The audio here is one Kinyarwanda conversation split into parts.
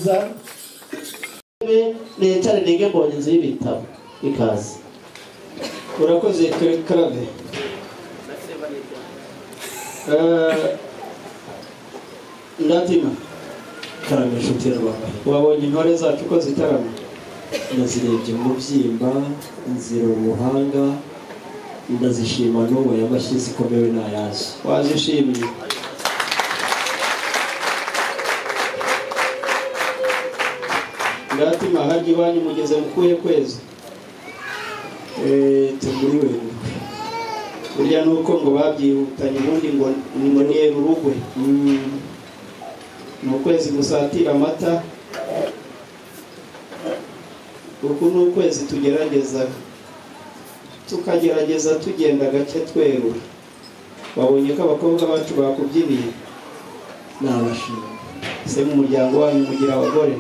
neza necare nige mbonye inzu y'ibitabo ikaze. Urakoze Karave. Ndatima Karame inshuti y'Rwanda. wabonye intore zacu ko zitarama? Nazirebye mu byimba, nzira ubuhanga, ndazishima n'ubu y'amashyi zikomewe n'ayazo. Wazishimiye? Ndatima haji iwanyu mugeze mu kuhe kwezi? Turi Werurwe. Burya nuko ngo babyihutanye ubundi ngo ni Werurwe. Ni ukwezi gusatira amata. Uku ni ukwezi tukagerageza tugenda gake twerura. Wabonye ko abakobwa bacu bakubyiniye? Nabashima. Se mu muryango wanyu mugira abagore?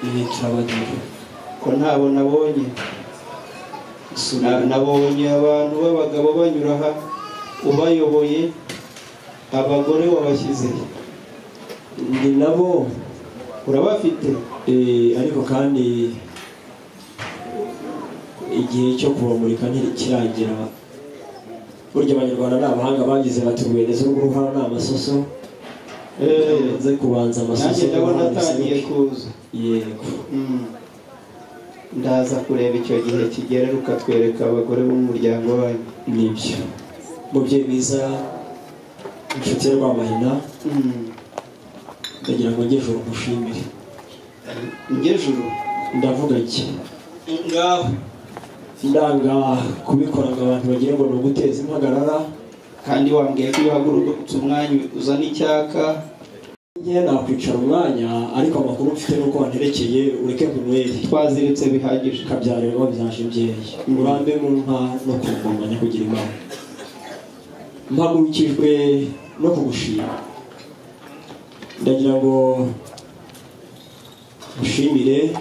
Turabagira. Ko ntabo nabonye. Nabonye abantu b'abagabo banyura aha ubayoboye, abagore wabashyize. Ndi nabo Urabafite? Ariko kandi igihe cyo kubamurika ntikiragira. Burya abanyarwanda n'abahanga bagize bati rweneza uruhara n'amasoso. Nze kubanza amasoso. Nanjye ndabona atangiye kuza. Yego. Ndaza kureba icyo gihe kigera ukatwereka abagore b'umuryango wanyu. Nibyo. Mubyeyi mwiza, inshuti ya Rwamahina, ndagira ngo ngejuru mushimire. Ngejuru? Ndavuga iki? Ngaho. Ndanga kubikora ngo abantu bagire ngo ni uguteza impagarara. Kandi wambwiye ko iyo uhagurutse umwanya uzana icyaka. Njye nakwicara umwanya, ariko amakuru mfite nuko wanterekeye ureke kunyweri. Twaziritse bihagije. Kabyarerwa byaje imbyeyi. Murambe mu nka no kungomanya kugira Imana. Mpagurukijwe no kugushima. Ndagira ngo mushimire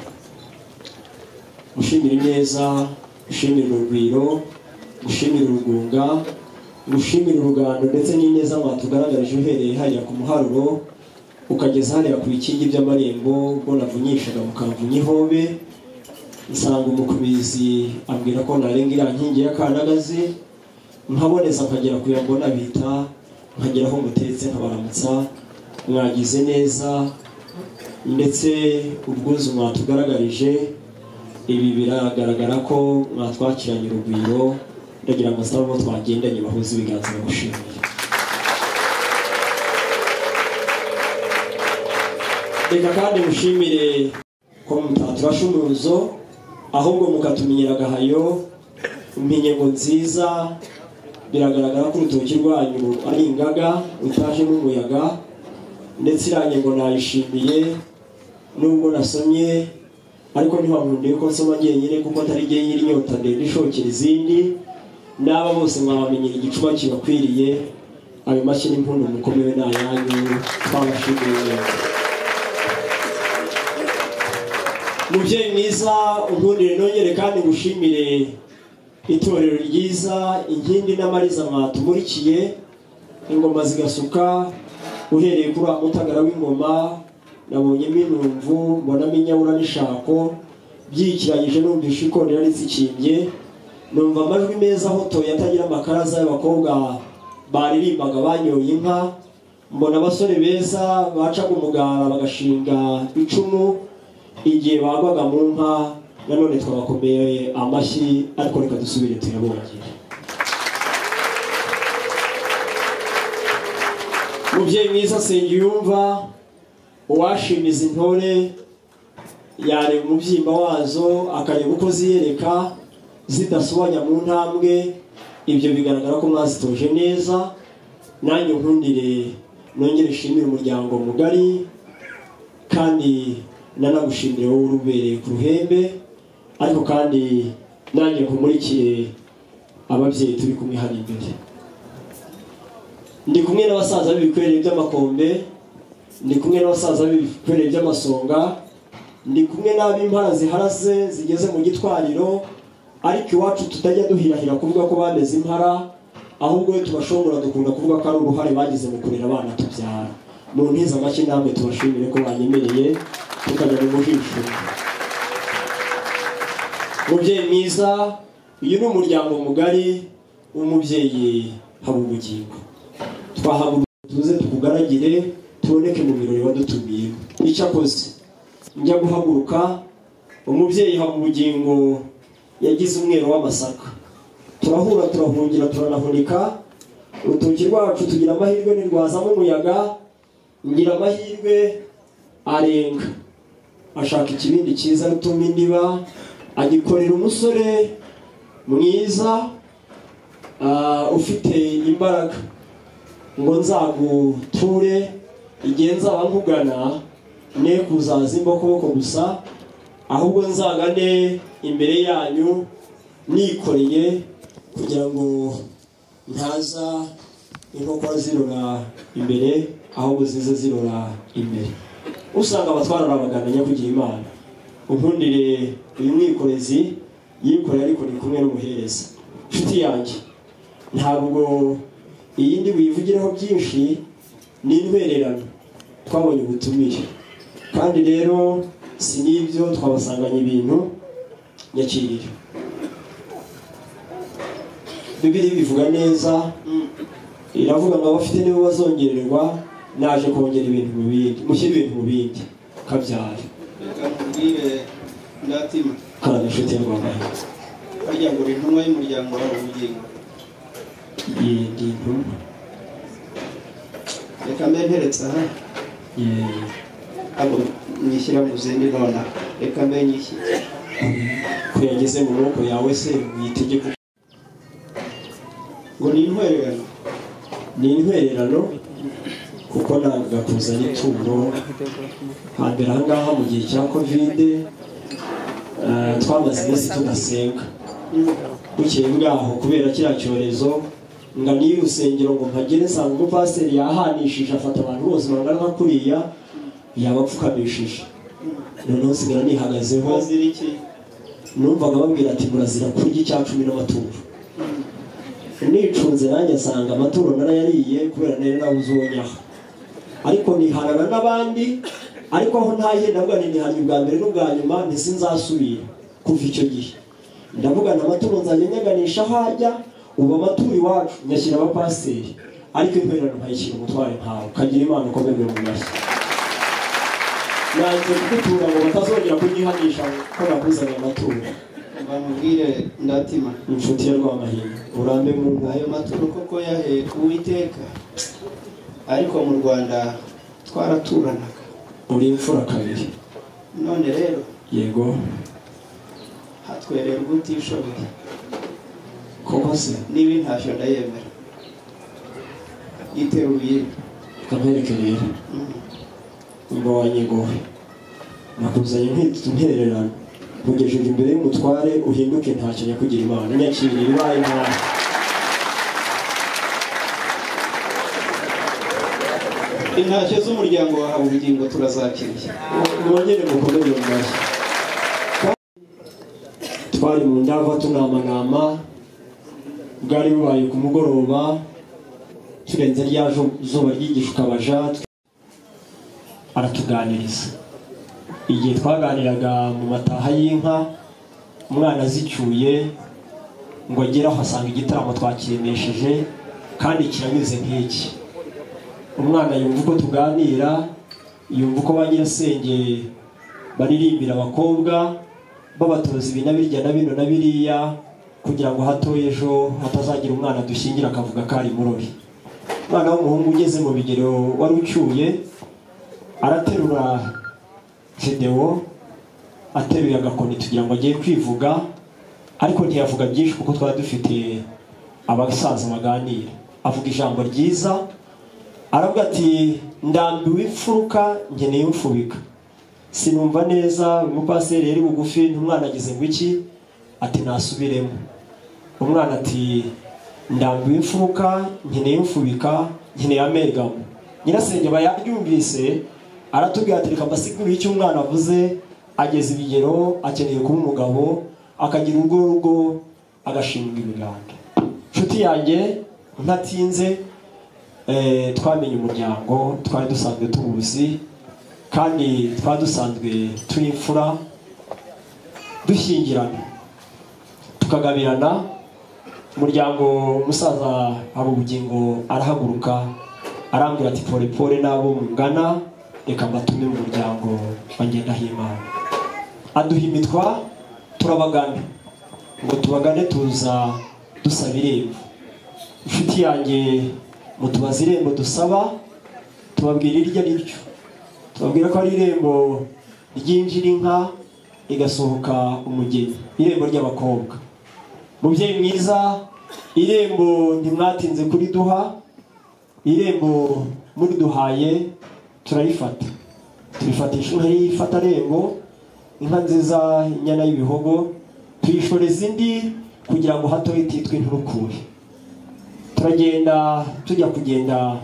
neza, mushimire urugwiro, mushimire urugunga, mushimire urugando ndetse n'ineza mwatugaragarije uhereye hariya ku muharuro ukageza hariya ku bikingi by'amarembo ubwo navunyishaga mukamvunya ihobe. Nsanga umukubizi ambwira ko narenga iriya nkingi y'akanagazi, nkaboneza nkagera ku yambona bita, nkagera aho mutetse nkabaramutsa. Mwagize neza ndetse ubwuzu mwatugaragarije, ibi biragaragara ko mwatwakiranye urugwiro. Ndagira ngo nsaba abo twagendanye bahuze ibiganza bagushimire. Reka kandi mushimire ko mutaturasha umuruzo, ahubwo mukatumenyera agahayo, iminyengo nziza. Biragaragara ko urutoki rwanyu ari ingaga utaje n'umuyaga, ndetse iranye ngo nayishimiye nubwo nasomye, ariko ntiwankundiye ko nsoma njyenyine kuko atari jye nyiri inyota ndende ishokera izindi. N'aba bose mwabamenyera igicuba kibakwiriye. Ayo mashyi n'impundu mukomewe n'ayanyu, twabashimiye. Mubyeyi mwiza, unkundire nongere kandi ngushimire itorero ryiza, inkindi n'amariza mwatumurikiye, ingoma zigasuka uhereye kuri wa mutagara w'ingoma. Nabonyemo inumvu, mbonamo inyabura n'ishako byikiranyije, numvisha ikondera ritsikimbye, numva amajwi meza ahotoye atagira amakaraza y'abakobwa baririmbaga banyoye inka. Mbona abasore beza bacaga umugara bagashinga icumu igihe bagwaga mu nka. Nanone twabakomeye amashyi, ariko reka dusubire tuyabongere. Mubyeyi mwiza Nsengiyumva, uwashimiza intore yareba umubyimba wazo akareba uko ziyereka zidasobanya mu ntambwe. Ibyo bigaragara ko mwazitoje neza. Nanjye nkundire nongere nshimire umuryango mugari, kandi nanagushimire wowe urubereye ku ruhembe, ariko kandi nanjye nkumurikire ababyeyi turi kumwe hano imbere. Ndi kumwe n'abasaza b'ibikwerere by'amakombe, ndi kumwe n'abasaza b'ibikwerere by'amasonga, ndi kumwe n'ab'impara ziharase zigeze mu gitwariro. Ariko iwacu tutajya duhirahira kuvuga ko bameze impara, ahubwo tubashobora dukunda kuvuga ko ari uruhare bagize mu kurera abana tubyara. mu ntiza make namwe tubashimire ko banyemereye tukajya mu jisho. Mubyeyi mwiza, uyu ni umuryango mugari w'umubyeyi Habubugingo. Twahaguruka tuze tukugaragire tuboneke mu birori wadutumiye. Icyakoze njya guhaguruka, umubyeyi Habubugingo yagize umwero w'amasaka. Turahura turahungira turanahunika, urutoki rwacu tugira amahirwe nirwazamo umuyaga, ngira amahirwe arenga ashaka ikibindi cyiza rutuma indiba, agikorera umusore mwiza ufite imbaraga ngo nzaguture igihe nzaba nkugana ne kuzaza imbokoboko gusa, ahubwo nzagane imbere yanyu nikoreye kugira ngo ntaza inkokora zirora imbere ahubwo zize zirora imbere. Usanga abatwara abagana nyakugira Imana, unkundire uyu mwikorezi yikoreye ariko ni kumwe n'umuhereza. Nshuti yanjye, ntabwo iyindi wivugireho byinshi, ni intwererano twabonye ubutumire, kandi rero si n'ibyo twabasanganye ibintu nyakiriro. Bibiliya bivuga neza, iravuga ngo abafite nibo bazongererwa, naje kongera ibintu mu bindi, mushyira ibintu mu bindi kabyara. Reka nkubwire Ndatima, kandi inshuti y'Rwanda harya ngo uri intumwa y'umuryango wawe Ubugingo. yindi ntumwa. Reka mbe nteretse aha, abo nyishyira mu zindi nona, reka mbe nyishyira ko yageze mu maboko yawe se witegeko. ngo ni intwererano. Ni intwererano kuko nanga kuzana ituro hambere ahangaha mu gihe cya Covid, twamaze iminsi tudasenga. Bukeye bwaho kubera kiriya cyorezo, nga niyo urusengero ngo mpagere nsanga umupasiteri yahanishije afata abantu bose bangana nka kuriya yabapfukamishije. Noneho nsigara nihagazeho, Bazira iki? numvaga babwira ati murazira kurya icya 10 n'amaturo. Nicunze nanjye asanga amaturo narayariye kubera nari nabuze uwonyaha, ariko niharana n'abandi, ariko aho ntaye ndavuga ni nihanye ubwa mbere n'ubwa nyuma ntisinzasubira. Kuva icyo gihe ndavuga na amaturo nzajya nyaganisha hajya, ubu amaturo iwacu nyashyira abapasiteri, ariko intwererano nkayishyira umutware ntawe. Kagira Imana ukomeze mu mashyi. Nanze kugutura ngo batazongera kunyihanisha ko nakuzanye amaturo. Bamubwire Ndatima, Inshuti ya Rwamahina, urambe mu ayo maturo koko yahe Uwiteka, ariko mu Rwanda twaraturanaga. uri imfura kabiri. None rero Yego hatwererwa utishoboye, koko se niba ntacyo ndayemera. Yiteruye kamwereke rero ngo wanyegowe nakuzanye nk'intererano mugejeje imbere y'umutware, uhinduke ntacyo nyakugira Imana. Nyakirira ibaye ntawe. intashyo z'umuryango wa Habubugingo turazakiriye. Mwongere mukomere mu mashyi. Twari mu ndava tunamanama, bwari bubaye ku mugoroba, turenze rya zuba ryigishuka abaja, aratuganiriza. Igihe twaganiraga mu mataha y'inka, umwana azicyuye ngo agere aho asanga igitaramo twakiremesheje kandi kiranyuze nk'iki. Umwana yumva uko tuganira, yumva uko ba nyirasenge baririmbira abakobwa babatoza ibi na birya na bino na biriya, kugira ngo hatoye ejo hatazagira umwana dushingira akavuga ko ari murobi. Umwana w'umuhungu ugeze mu bigero wari ucyuye, araterura Gedewo, ateruye agakoni tugira ngo agiye kwivuga, ariko ntiyavuga byinshi kuko twari dufite abasaza baganira. Avuga ijambo ryiza, aravuga ati ndambiwe imfuruka nkeneye umfubika. Sinumva neza umupasiteri yari bugufi, n'umwana agize ngo iki, ati nasubiremo. Umwana ati ndambiwe imfuruka nkeneye umfubika, nkeneye amergamo. Nyirasenge bayabyumvise, aratubwira ati reka mbasigurire icyo umwana avuze. Ageze ibigero, akeneye kuba umugabo, akagira urugo, agashinga imiganda. Nshuti yanjye ntatinze, twamenye umuryango twari dusanzwe tuwuzi kandi twari dusanzwe turi imfura dushyingirana tukagabirana. Umuryango musaza Habubugingo arahaguruka arambwira ati pole pole nabo mungana reka mbatume mu muryango wa Ngendahimana. Aduha imitwa turabagana ngo tubagane tuza dusaba irembo. Inshuti yanjye mutubaza irembo dusaba tubabwira iryo ari ryo, tubabwira ko ari irembo ryinjira inka igasohoka umugeni, irembo ry'abakobwa. Mubyeyi mwiza, irembo ntimwatinze kuriduha, irembo muriduhaye turayifata, turifatisha inka y'ifata rembo, inka nziza inyana y'ibihogo, tuyishoreza indi kugira ngo hato ititwe inturukure. Turagenda tujya kugenda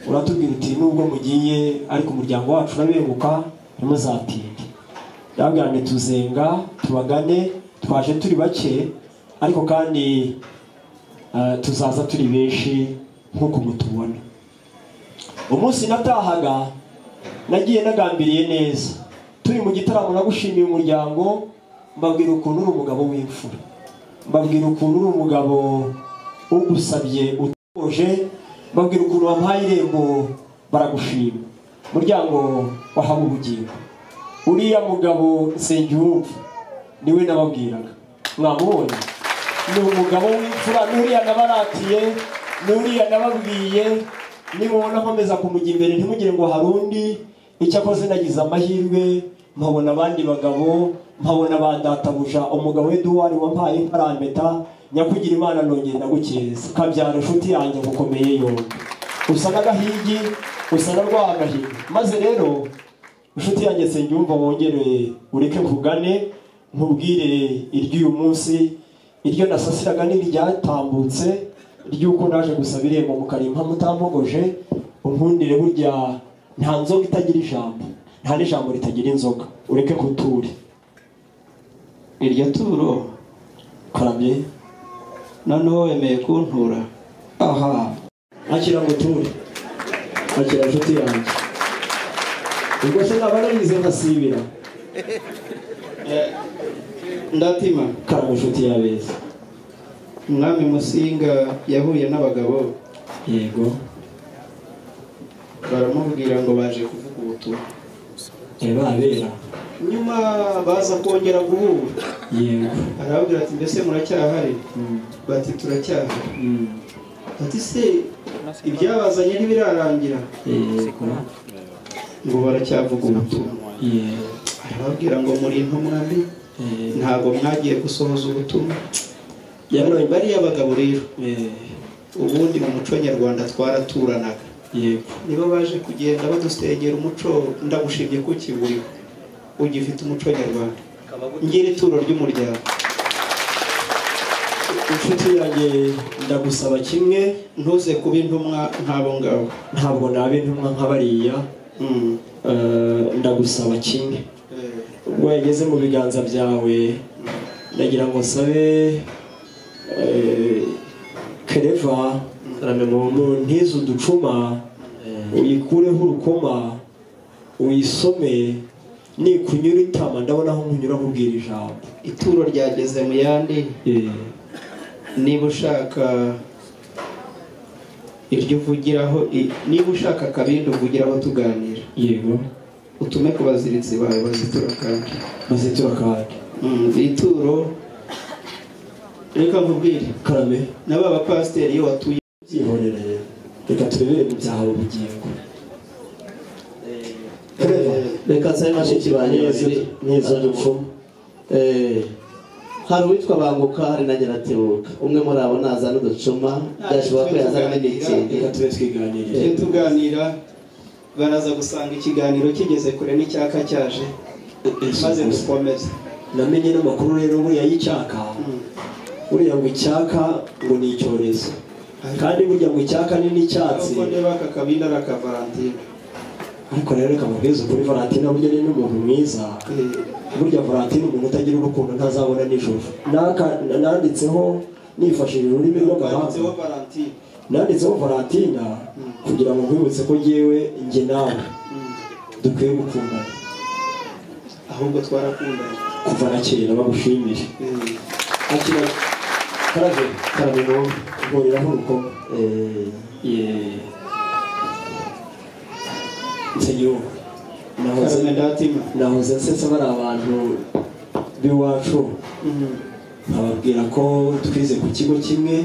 uratubwira uti nubwo mugiye ariko umuryango wacu urabenguka ntimuzatinde. Yabwirane tuzenga tubagane, twaje turi bake ariko kandi tuzaza turi benshi nk'uko mutubona. Umunsi natahaga nagiye nagambiriye neza, turi mu gitaramo nagushimiye umuryango, mbabwira ukuntu uri umugabo w'imfura, mbabwira ukuntu uri umugabo ugusabye utoje, mbabwira ukuntu wampaye irembo baragushima. Muryango wa Habubugingo, uriya mugabo Nsengiyumva niwe nababwiraga, mwamubonye ni umugabo w'imfura, n'uriya nabaratiye, n'uriya nababwiye nimubona nkomeza kumujya imbere ntimugire ngo hari undi. Icyakoze nagize amahirwe mpabona abandi bagabo, mpabona ba databuja umugabo Eduard wampaye imparampeta, nyakugira Imana nongeye ndagukeza kabyara inshuti yanjye gukomeye yombi, usa n'agahigi usa na rwagahigi. Maze rero inshuti yanjye Nsengiyumva wongere ureke mvugane nkubwire iry'uyu munsi, iryo nasasiraga n'iryatambutse ry'uko naje gusaba irembo mukarimpa mutambogoje. Unkundire burya nta nzoga itagira ijambo, nta n'ijambo ritagira inzoga, ureke kuture iryo turo karabye. noneho wemeye kuntura. Aha akira ngo ture, akira inshuti yanjye, ubwo se naba narize nkasibira ndatima karama inshuti y'abeza. Umwami Musinga yahuye n'abagabo, Yego baramubwira ngo baje kuvuga ubutumwa, babera nyuma baza kongera guhura. yego arababwira ati mbese muracyahari? Bati turacyahari. Ati se ibyabazanye ntibirarangira? yego ngo baracyavuga ubutumwa. yego arababwira ngo muri intumwa mbi, ntabwo mwagiye gusohoza ubutumwa. yanone bariya bagabo rero ubundi mu muco nyarwanda twaraturanaga. yego niba baje kugenda badusengera umuco, ndagushimye ko kiburiho ugifite umuco nyarwanda. ngira ituro ry'umuryango. inshuti yanjye ndagusaba kimwe, ntuze kuba intumwa nk'abo ngabo. ntabwo naba intumwa nk'abariya. ndagusaba kimwe, ubwo yageze mu biganza byawe ndagira ngo nsabe Kereva mu ntizo uducuma uyikureho urukoma uyisome, nikunyura itama ndabona aho nkunyura nkubwira ijambo. ituro ryageze mu yandi. niba ushaka iryo uvugiraho, niba ushaka akabindi uvugiraho tuganira. Yego utume ku baziritsi bawe bazitura kandi. ituro reka nkubwire karame n'aba bapasiteri iyo watuye byihorere, reka turebere mu byaha ubugingo. reka nsabe mashiki banjye babiri n'izo dupfuma. hari uwitwa Banguka, hari na Nyiratebuka. umwe muri abo nazana uducuma, byashobora ko yazana n'ibikindi. reka tube twiganirire. tuganira, baraza gusanga ikiganiro kigeze kure n'icyaka cyaje, maze dukomeze. namenye n'amakuru rero buriya y'icyaka, buriya ngo icyaka ngo ni icyorezo, kandi burya ngo icyaka ni n'icyatsi. uko ndeba aka kabindi ari aka Valentine. ariko rero reka mubwize ukuri, Valentine burya ni n'umuntu mwiza. burya Valentine umuntu utagira urukundo ntazabona nijoro. nanditseho nifashishije ururimi rw'amahanga, nanditseho Valentina kugira ngo nkwibutse ko ngewe njye nawe dukwiye gukundana, ahubwo twarakundana kuva na kera. Bagushimire akira karabe ngo ngoreraho urukomo nseyo nahoze nsetsa bari abantu b'iwacu ababwira ko twize ku kigo kimwe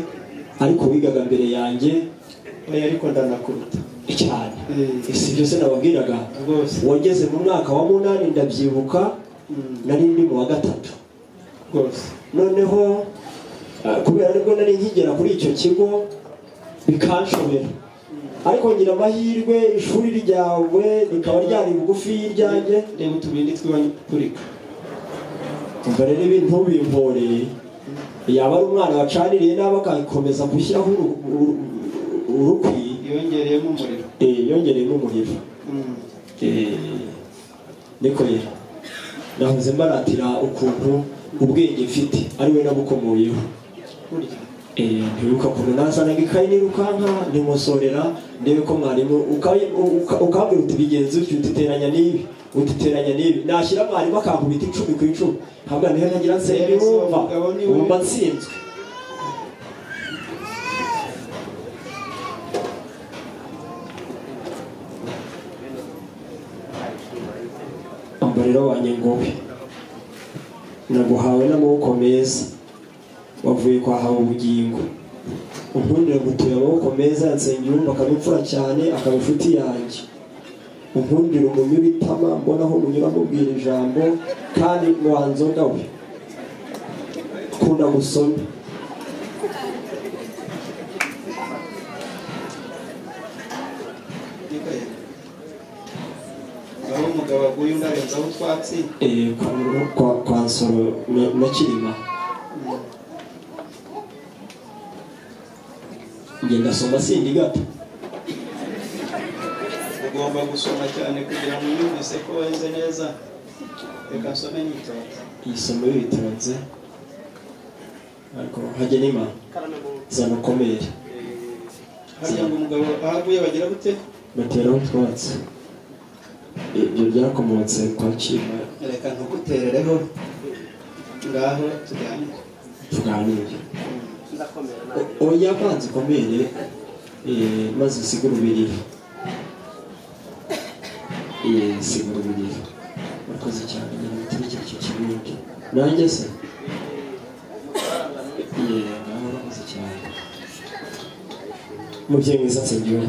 ariko wigaga mbere yanjye ariko ndanakuruta cyane. Si byose nababwiraga wageze mu mwaka wa 8 ndabyibuka, nari ndi mu wa 3 rwose. Noneho kubera ariko nari nkigera kuri icyo kigo bikanshobera, ariko ngira amahirwe ishuri ryawe rikaba ryari bugufi y'iryanjye. Reba utubindi tw'abanyapurika umva rero ibintu bimporeye, yaba ari umwana wacaniriye nabi akakomeza gushyiraho urukwi, yongereyemo umuriro. Niko rero nahoze mbaratira ukuntu ubwenge mfite ari we nabukomoyeho. Ntibuka ukuntu nazanaga ikayi nirukanka ntimusorera ndebe ko mwarimu ukambwira uti bigenze utyo, utiteranya n'ibi utiteranya n'ibi, nashyira mwarimu akankubita 10 ku 10 ntabwo niho ntagira nsenga wumva nsinzwe. Rero wanjye ngowe naguhawe n'amaboko meza, wavuye kwahawe ubugingo. Unkundire gutuye amaboko meza yansengera umva akabipfura cyane akaba inshuti yanjye. Unkundire umunyura itama mbona aho munyura mubwira ijambo, kandi mwanzoga we kunda gusoma. umugabo aguye undarenzaho utwatsi kwa Nsoro na Kirima. Ngenda soma sindi gato. Ugomba gusoma cyane kugira ngo yumvise ko weze neza. Reka nsome nitonze. Isome bitonze. Ariko hagenima zana komere. Hajya ngo umugabo ahaguye bagira gute? Batera utwatsi. Ibyo byakomotse kwa Kirima. Reka ntuguterereho. Ngaho tuganire. Oya banze komere maze siguru birira. Siguru birira. Murakoze cyane n'ibiti cyo kibindi. Nanjye se murakoze cyane. Mubyeyi mwiza nsengiwe.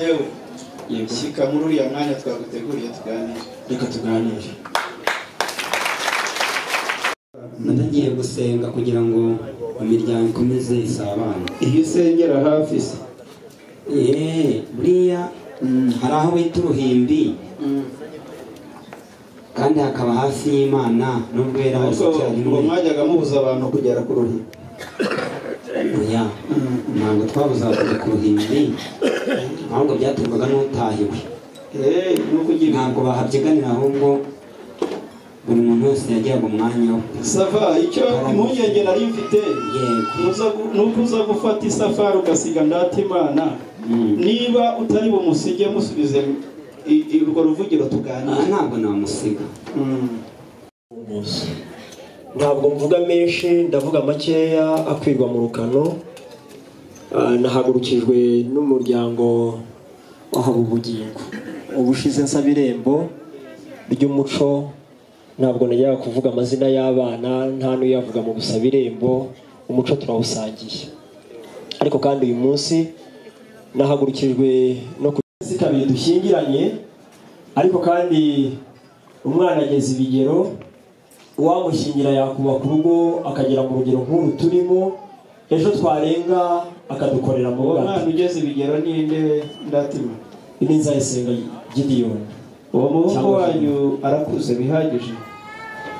Yewe shika muri uriya mwanya twaguteguriye tuganire. Reka tuganire. Natagiye gusenga kugira ngo imiryango ikomeze isabane. Iyo usengera hafi se buriya hari aho bita uruhimbi kandi hakaba hafi y'Imana nubwo era hose ngo mwajyaga mubuza abantu kugera ku ruhimbi. Oya ntabwo twabuza kujya ku ruhimbi, ahubwo byaterwaga n'utahiwe. Ntabwo bahabyiganira, ahubwo buri muntu wese yagiraga umwanya wo safari. Icyo impungenge nari mfite nuko uza gufata isafari ugasiga Ndatimana, niba utari bumusige musubize urwo ruvugiro tuganira. Ntabwo namusiga. Ntabwo mvuga menshi, ndavuga makeya akwirwa mu rukano. Nahagurukijwe n'umuryango wahawe ubugingo. Ubushize nsaba irembo ry'umuco, ntabwo najyaga kuvuga amazina y'abana, nta n'uyavuga mu gusaba irembo. Umuco turawusangiye, ariko kandi uyu munsi nahagurukijwe no kabiri dushyingiranye, ariko kandi umwana ageze ibigero, uwamushyingira yakubaka urugo akagera mu rugero nk'uru turimo, ejo twarenga akadukorera mu bwato. Umwana ugeze ibigero ninde Ndatima? Ni Nzayisenga Gideon. Uwo muhungu wanyu arakuze bihagije?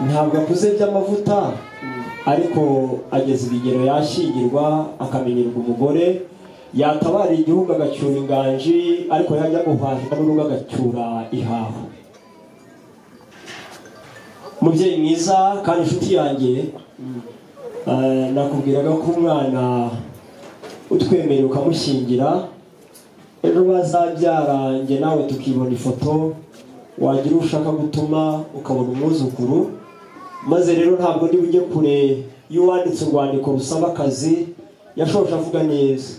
Ntabwo akuze by'amavuta, ariko ageze ibigero yashyingirwa akamenyerwa umugore, yatabara igihugu agacyura inganji, ariko yajya guhahira n'urugo agacyura ihaho. Mubyeyi mwiza kandi inshuti yanjye, nakubwiraga ko umwana utwemereye ukamushyingira ejo bazabyara njye nawe tukibona ifoto wagira ushaka gutuma ukabona umwuzukuru maze rero ntabwo ndi bujye kure y'uwanditse urwandiko rusaba akazi yashoje avuga neza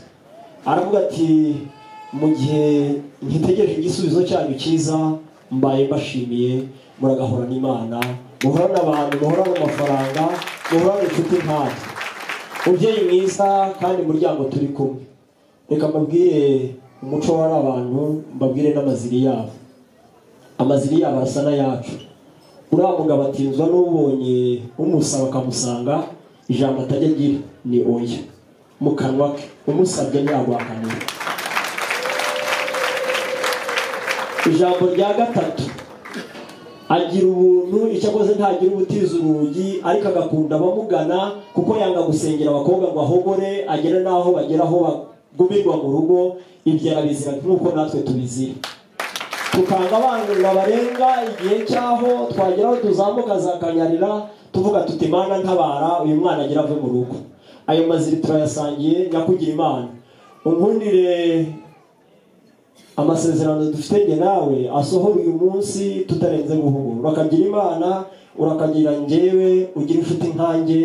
aravuga ati mu gihe nkitegereje igisubizo cyanyu cyiza mbaye mbashimiye muragahorana Imana muhorana abantu muhorana amafaranga muhorana inshuti nkatwe umubyeyi mwiza kandi muryango turi kumwe reka mbabwire umuco wari abantu mbabwire n'amaziri yabo amaziri yabo arasa n'ayacu uriya mugabo atinzwa n'ubonye umusaba akamusanga ijambo atajya agira ni oya mu kanwa ke umusabye ntiyagwakanira ijambo rya gatatu agira ubuntu icyo akoze ntagira ubutiza urugi ariko agakunda abamugana kuko yanga gusengera abakobwa ngo ahogore agere n'aho bagera aho bagumirwa mu rugo ibyo arabizira nk'uko natwe tubizira tukanga abantu barenga igihe cyaho twageraho tuzamuka za Kanyarira tuvuga tuti Mana ntabara uyu mwana agira ave mu rugo ayo maziri turayasangiye nyakugira Imana unkundire amasezerano dufite nge nawe asohora uyu munsi tutarenze guhura urakagira Imana urakagira njyewe ugira inshuti nkanjye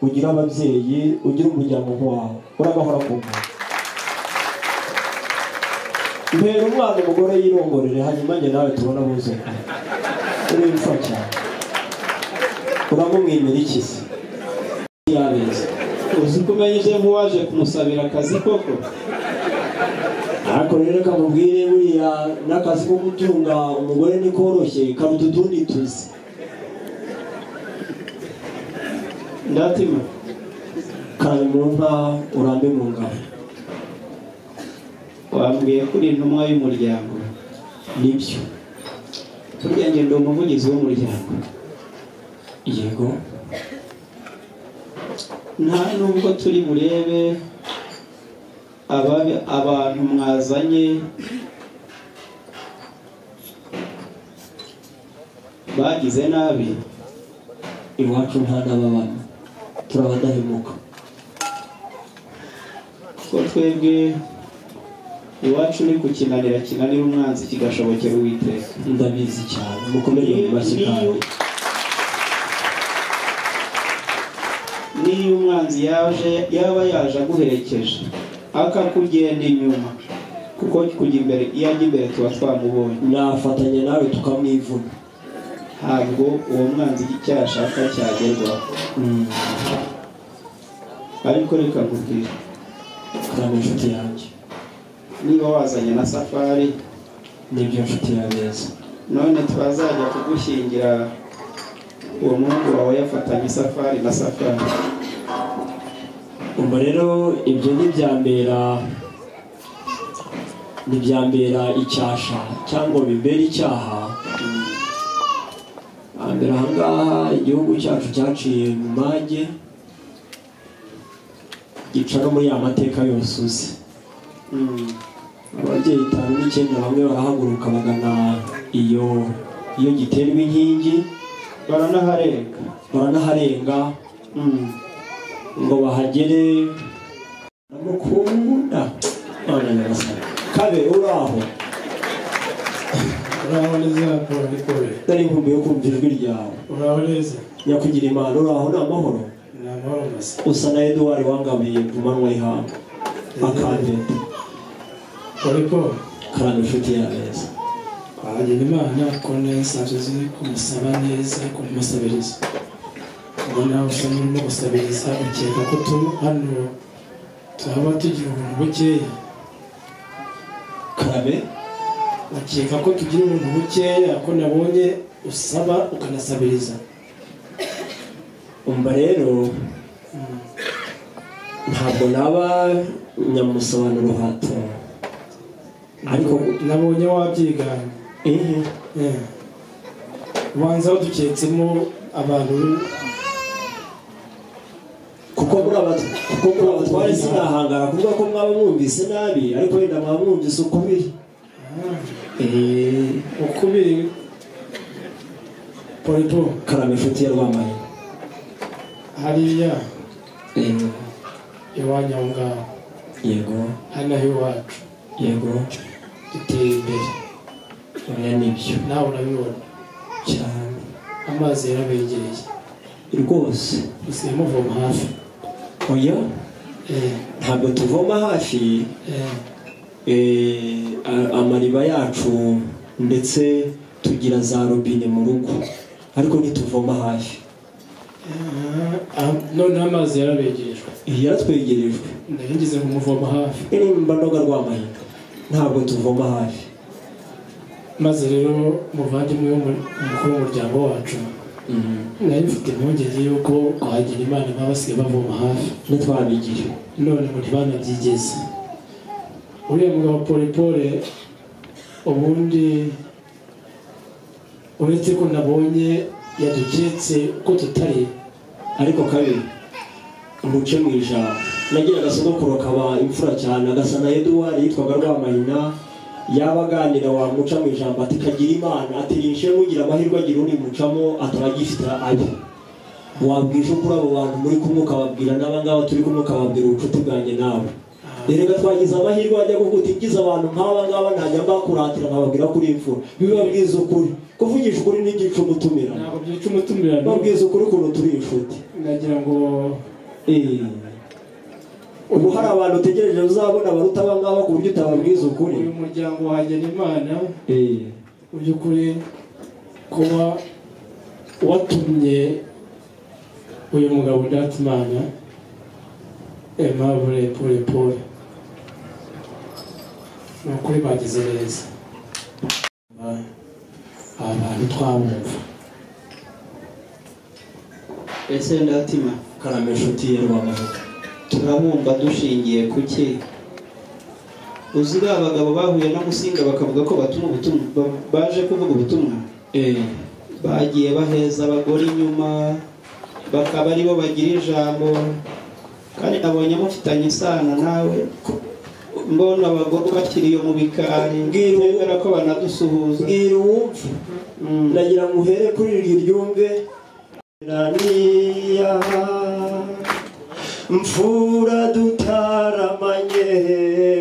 ugira ababyeyi ugira umuryango wawe uragahora ku muntu mbere umwana umugore yirongorere hanyuma nge nawe tubona buzuye uri impfa cyane uramumwimira iki se yabeza uzi ko umenyeje nk'uwaje kumusabira akazi koko ariko rero kamubwire buriya n'akazi ko gutunga umugore ni koroshye karuta utundi tuzi ndatima kandi mu nka urambe mu ngabo wambwiye kuri intumwa y'umuryango nibyo burya njye ndi umuvugizi w'umuryango yego nta nubwo turi burebe abantu mwazanye bagize nabi iwacu nta n'ababana turabadahemuka ko twebwe iwacu ni kukinanira kinanira umwanzi kigashobokera Uwiteka ndabizi cyane mukomere mu mashyi kandi niyo umwanzi yaba yaje aguherekeje akakugenda inyuma kuko kujya imbere iyo ajya imbere tuba twamubonye nafatanya nawe tukamwivuna ntabwo uwo mwanzi icyo ashaka cyagerwaho ariko reka nkubwire kandi inshuti yanjye niba wazanye na Safari nibyo nshuti yabeza none twazajya kugushyingira uwo muhungu wawe yafatanye Safari na Safari umva rero ibyo ntibyambera icyasha cyangwa bimbera icyaha mbere ahangaha igihugu cyacu cyaciye mu mage gica no muri ya mateka yose uzi ababyeyi 5 n'ikenda bamwe barahaguruka bagana iyo giterwa inkingi baranaharenga ngo bahagere namukunda none nabasaba kabe uraho neza polikobe nari nkumbuye yo kumva ijwi ryawe uraho neza nyakugira Imana uraho ni amahoro masa usa na Edouard wangabiye ku manywa y'ihanga akandeta poliko kandi inshuti yabeza ahagira Imana ko neza ziri kumusaba neza kumusabiriza ubona usa n'urimo gusabiriza ukeka ko hano tuhaba tugira ubuntu bukeya karabe ukeka ko tugira ubuntu bukeya ko nabonye usaba ukanasabiriza umva rero ntabwo naba nyamusobanuro hato ariko nabonye wabyigana ubanza waduketsemo abantu kuko twari sinahangara kuvuga ko mwaba mwumvise nabi ariko wenda mwaba mwumvise uko biri uko biri polipo karame inshuti ya Rwambaye hariya iwanyu aho ngaho yego hano iwacu yego duteye imbere oya nibyo nawe urabibona cyane amazi yarabegereye rwose usigaye muvoma hafi oya ntabwo tuvoma hafi amariba yacu ndetse tugira za robine mu rugo ariko ntituvoma hafi none amazi yarabegerejwe yaratwegerejwe ndahingize kumuvoma hafi irimba ndoga rw'amahinga ntabwo tuvoma hafi maze rero muvandimwe umukuru w'umuryango wacu nari mfite impungenge y'uko kuhagira Imana baba basigaye bavoma hafi ntitwabigira none ngo ntibanabyigeze uriya mugabo Polipole ubundi uretse ko nabonye yaduketse ko tutari ariko kabiri umuce mu ijambo nagira agasogokuru kaba imfura cyane agasa na Eduard yitwaga Rwamahina yaba aganira wamuca mu ijambo ati kagira Imana atirishe mugira amahirwe agira uri mucamo ataragifite ayo wabwije ukuri abo bantu muri kumwe ukababwira n'abangaba turi kumwe ukababwira ubucuti bwanjye nawe rero twagize amahirwe wajya kuvuga igize abantu nk'aba ngaba ntajya mbakuratira nkababwira kuri imfura bibabwiza ukuri kuvugisha ukuri n'igice umutumira ntabwo byica umutumira babwiza ukuri ukuntu turi inshuti nagira ngo ubu hari abantu utegereje uzabona abaruta abangaba ku buryo utababwiza ukuri uyu muryango wahagera Imana mu by'ukuri kuba watumye uyu mugabo Ndatimana Aimable Polipole ni ukuri bagize neza abantu twabumva ese Ndatima karame inshuti ye Rwamahina turabumva dushingiye ku ki uzi abagabo bahuye no gusinga bakavuga ko batuma ubutumwa baje kuvuga ubutumwa bagiye baheza abagore inyuma bakaba aribo bagira ijambo kandi nabonye mufitanye isano nawe mbona abagore bakiriye mu bikari mbwira ko banadusuhuza mbwira uwumve nagira ngo uhere kuri iryo ryumve raniya mfura dutaramanye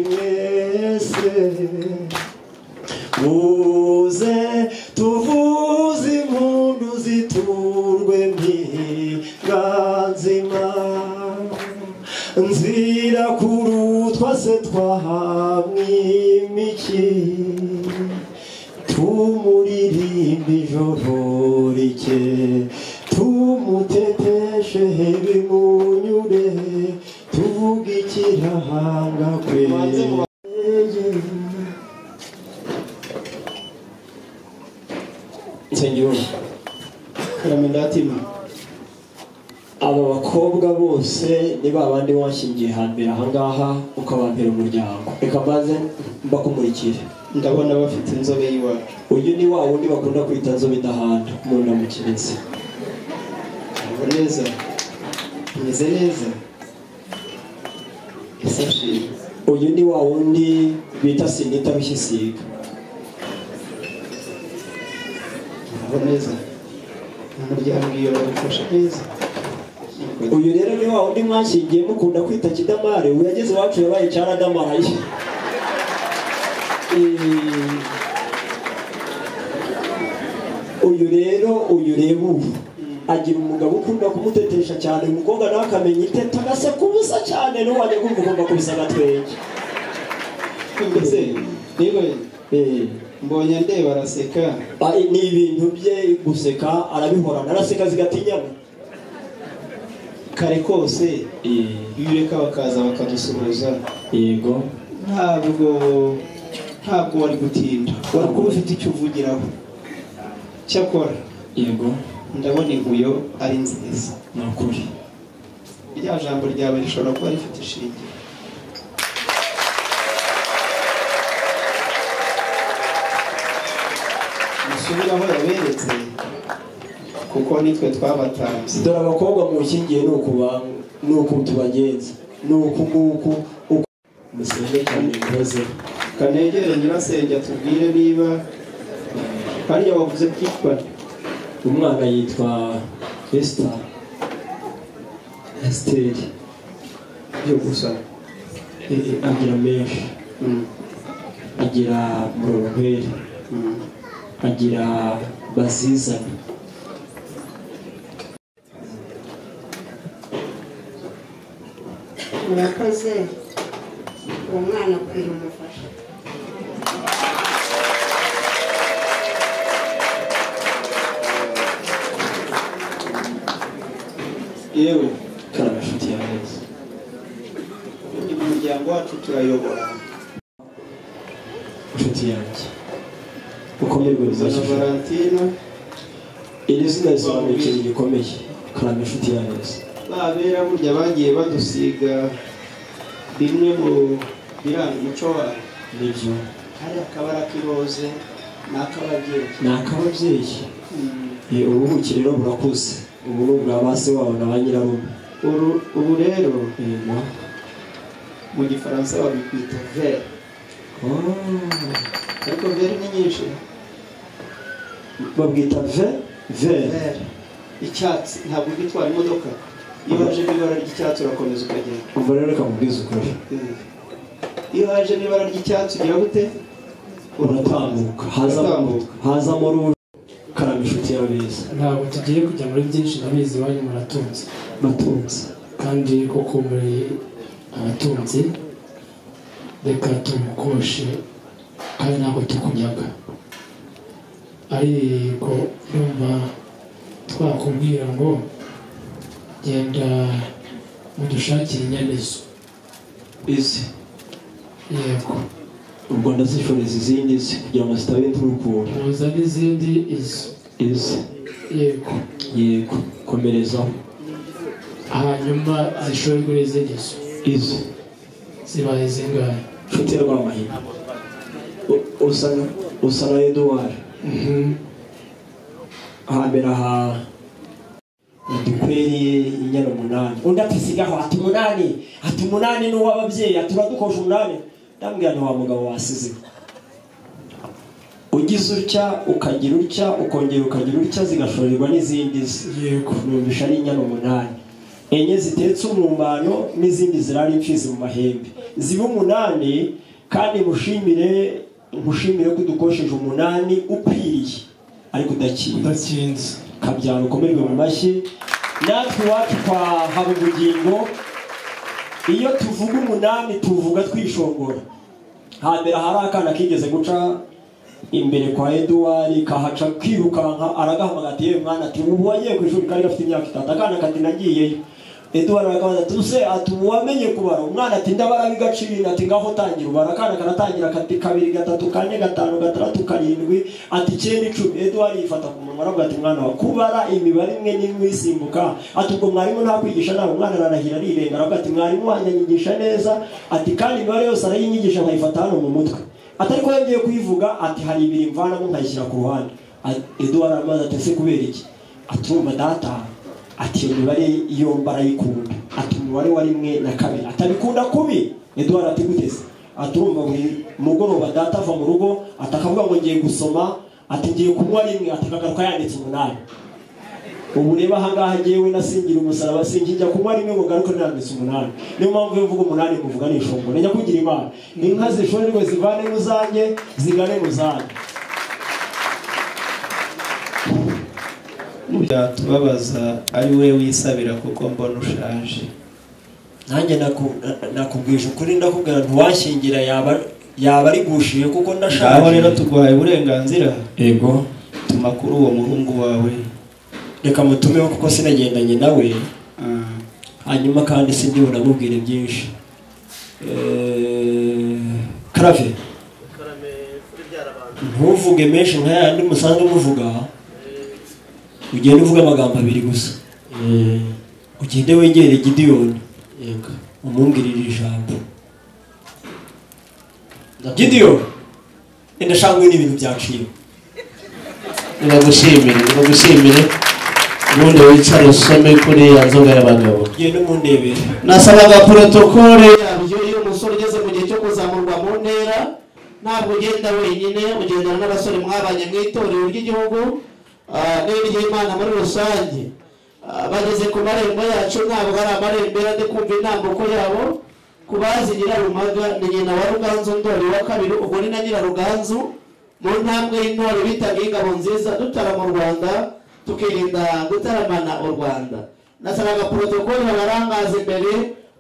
mwese muze tuvuze impundu ziturwe mpinganzima nzira kurutwa se twahamwimiki tumuririmba ijoro rike tumuteteshe bimunyure tuvuga ikirahanga kwe nsengiyumva karame Ndatima aba bakobwa bose ni babandi washingiye hambere ahangaha ukabampera umuryango reka maze mbakumurikire ndabona bafite inzobe y'iwacu uyu ni wa wundi bakunda kwita nzobe idahanda mu ndamukirizi neza meze neza isashi uyu ni wa wundi bita Sinita Rushyisiga neza umuryango iyo bagufasha neza uyu rero ni wa wundi mwashingiye mukunda kwita Kidamare ubu yageze iwacu yabaye Cyaradamaraye uyu rero ubu agira umugabo ukunda kumutetesha cyane umukobwa nawe akamenya iteta agaseka ubusa cyane n'uwajya kumva ugomba kubisa agatwenge mbese niba mbonye ndeba araseka ni ibintu bye guseka arabihorana araseka zigatinyamo kare kose iyo ureka bakaza bakadusuhuza yego ntabwo wari gutinda wari kuba ufite icyo uvugiraho cyakora yego ndabona inkuyo ari nziza ni ukuri irya jambo ryawe rishobora kuba rifite ishingiro musubire aho yaberetse kuko nitwe twabatanze dore abakobwa mushyingiye ni uku tubagenza ni uku nguku musenge cyane mpoze kanegere nyirasenge atubwire niba hariya wavuze byitwa umwana yitwa Esteri byo gusa agira menshi, agira murorwere, agira bazizana. murakoze uwo mwana akwiriye umufasha. yewe karama inshuti ya neza, umuryango wacu turayobora. inshuti yanjye ukomerwe Zana bizashira. Valentino iri zina risobanuye ikintu gikomeye. karama inshuti ya neza, babera burya bagiye badusiga bimwe mu biranga umuco wawe. nibyo hari akabara k'iroze n'ak'ababyeyi. ni ak'ababyeyi. ubuki rero burakuze, ubu ni ubwa ba se wabo na ba nyirarume. ubu rero yego, mu gifaransa babikwita vere, ariko vere ni nyinshi. babwita vere. Vere icyatsi, ntabwo ugitwara imodoka iyo hajemo ibara ry'icyatsi urakomeza ukagenda. umva rero reka mubwize ukuri, iyo hajemo ibara ry'icyatsi ugira gute? uratambuka, hazamo ruhu. karama inshuti y'abeza, ntabwo tugiye kujya muri byinshi, ndabizi iwanyu muratunze batunze kandi koko muri abatunzi, reka tumukoshe kandi ntabwo tukunyaga. ariko numva twakubwira ngo genda mudushakire inyanizo. izi yego, ubwo ndazishoreza izindi ze kugira ngo zitabe n'urukundo. muza n'izindi izi yego, yego, komerezaho. hanyuma zishorwe n'izindi izi zibaye zingahe? inshuti ya Rwamahina, usa na Edouard. hambere aha dukweriye inyana 8. undi ati sigaho, ati 8, ati 8 n'uw'ababyeyi, ati uradukosha 8. ndambwira ni wa mugabo wasize. ugize utya ukagira utya ukongera ukagira utya zigashorerwa n'izindi ze. yego, numvisha ari inyana 8, enye zitetse umwumbano n'izindi zirari imfizi mu mahembe, ziba 8. kandi mushimire ko dukosheje 8 ukwiriye ariko udakinze. kabyara ukomerwe mu mashyi. natwe iwacu kwa Habubugingo iyo tuvuga 8 tuvuga twishongora. hambere hari akana kigeze guca imbere kwa Edouard, kahaca kwirukanka aragahamagara ati yewe mwana, ati ubu wagiye ku ishuri kari gafite imyaka 3. akana kati nagiyeyo. Edouard arakabaza ati use, ati wamenye kubara? umwana ati ndabara bigacira. ati ngaho tangira ubara. akana karatangira kati 2 3 4 5 6 7 ati 9 10. Edouard yifata ku munwa aravuga ati mwana wa kubara imibare imwe n'imwe isimbuka. ati ubwo mwarimu nta kwigisha nawe? umwana ararahira arirenga aravuga ati mwarimu wanyanyigisha neza, ati kandi imibare yose arayinyigisha nkayifata hano mu mutwe. atariko yongeye kuyivuga ati hari ibiri mvanamo nkayishyira ku ruhande. Edouard aramaze ati se kubera iki? ati umva data, ati iyo mibare iyo barayikunda, ati umubare wa 1 na 2 atabikunda kubi. Edouard ati guteze? ati urumva buri mugoroba data ava mu rugo atakavuga ngo ngiye gusoma, ati ngiye kunywa 1, ati kagaruka yanditse 8. ubu reba ahangaha ngewe nasingira umusaraba sinjya kunywa 1 ngo garuke nanditse 8. niyo mpamvu yo mvuga 8 muvuga n'ishongo. Najya kugira Imana inka zishorerwe zivane mu zanjye zigane mu zanjye. tubabaza ari we wisabira kuko mbona ushaje. nanjye nakubwije ukuri, ndakubwira ntiwashyingira yaba ari gushiye kuko ndashaje. aho rero tuguhaye uburenganzira. yego, tuma kuri uwo muhungu wawe. reka mutumeho kuko sinagendanye nawe. hanyuma kandi sindi bunamubwire byinshi. Karave, ntuvuge menshi nka yandi musanzwe muvuga. ugende uvuga amagambo 2 gusa. ugende wegere Gideon, yego, umubwirire ijambo. Gideon, ndashangwe n'ibintu byaciye. ndagushimire ubundi wicare usome kuri ya nzoga y'abagabo. gende mundebere. nasabaga protokole yabyo iyo umusore ugeze mu gihe cyo kuzamurwa mu ntera, ntabwo ugenda wenyine, ugendana n'abasore mwabanye mu itorero ry'igihugu n'iry'Imana muri rusange. bageze ku marembo yacu, ntabwo ari amarembera ndi kumva intambuko yabo. kubazi Nyirarumaga ni nyina wa Ruganzu Ndoli wa kabiri, ubwo ni na Nyiraruganzu mu ntambwe y'intore bitaga ingabo nziza dutara mu Rwanda tukirinda gutaramana u Rwanda. Nasaraga protokoli babarangaza imbere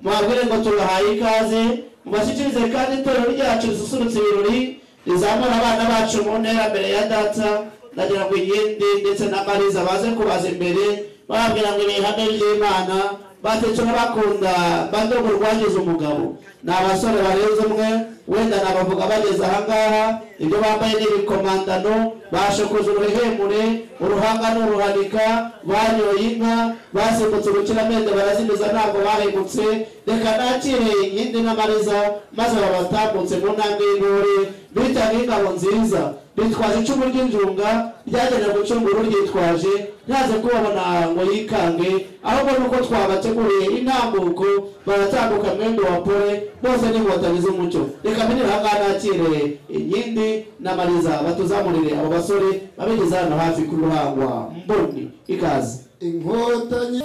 mwabwire ngo tubahaye ikaze mubashyikirize kandi itorero ryacu risusurutse ibirori rizamura abana bacu mu ntera mbere ya data nagira ngo Inkindi ndetse na Mariza baze kubaza imbere bababwira ngo ibihame by'Imana batecura bakunda bandogo rwagize umugabo. Ni abasore barenze umwe wenda nabavuga bageze ahangaha ibyo bambaye n'ibikomandano bashokoje uruhemure uruhanga n'uruhanika banyoye inka basimbutse urukiramende barazimiza ntabwo bahemutse. Reka nakire Inkindi na Mariza maze babatambutse mu ntambwe y'intore bitaga ingabo nziza bitwaje icumu ry'injunga ryagenewe gucungura uryitwaje ntaze kubabona ngo yikange, ahubwo nuko twabateguriye intambuko baratambuka mwendo wa pole bose n'inkotanyi z'umucyo. Reka mbere ahangaha nakire Inkindi na Mariza batuzamurire abo basore babigeze hano hafi ku Ruhangwa Mboni. Ikaze inkotanyi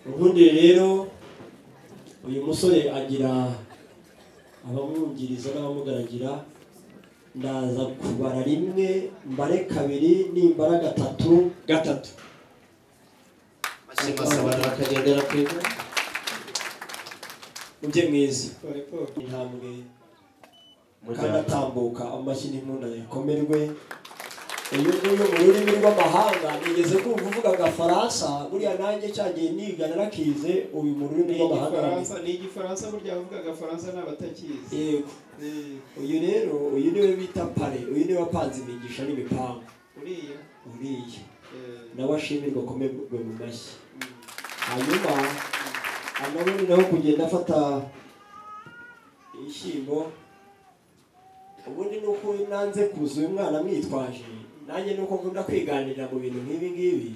ubundi rero uyu musore agira abamwungiriza n'abamugaragira. Ndaza kubara rimwe mbare kabiri nimbara gatatu Masabana akagendera kwiga ujye mwiza intambwe kandi atambuka amashyi n'impunda yakomerwe. Uyu nguyu mu rurimi rw'amahanga nigeze kumva uvuga agafaransa buriya nanjye cyagiye niga narakize. Uyu mu rurimi rw'amahanga ni Igifaransa burya avuga agafaransa n'abatakizi. Yego uyu rero uyu niwe bita pare, uyu niwe wapanze imigisha n'imipango uriya nawe ashimirwa akomerwe mu mashyi. Hanyuma anabona naho kugenda afata ishyimbo. Ubundi nuko nanze kuza uyu mwana mwitwaje nanjye nuko nkunda kwiganirira mu bintu nk'ibi ngibi.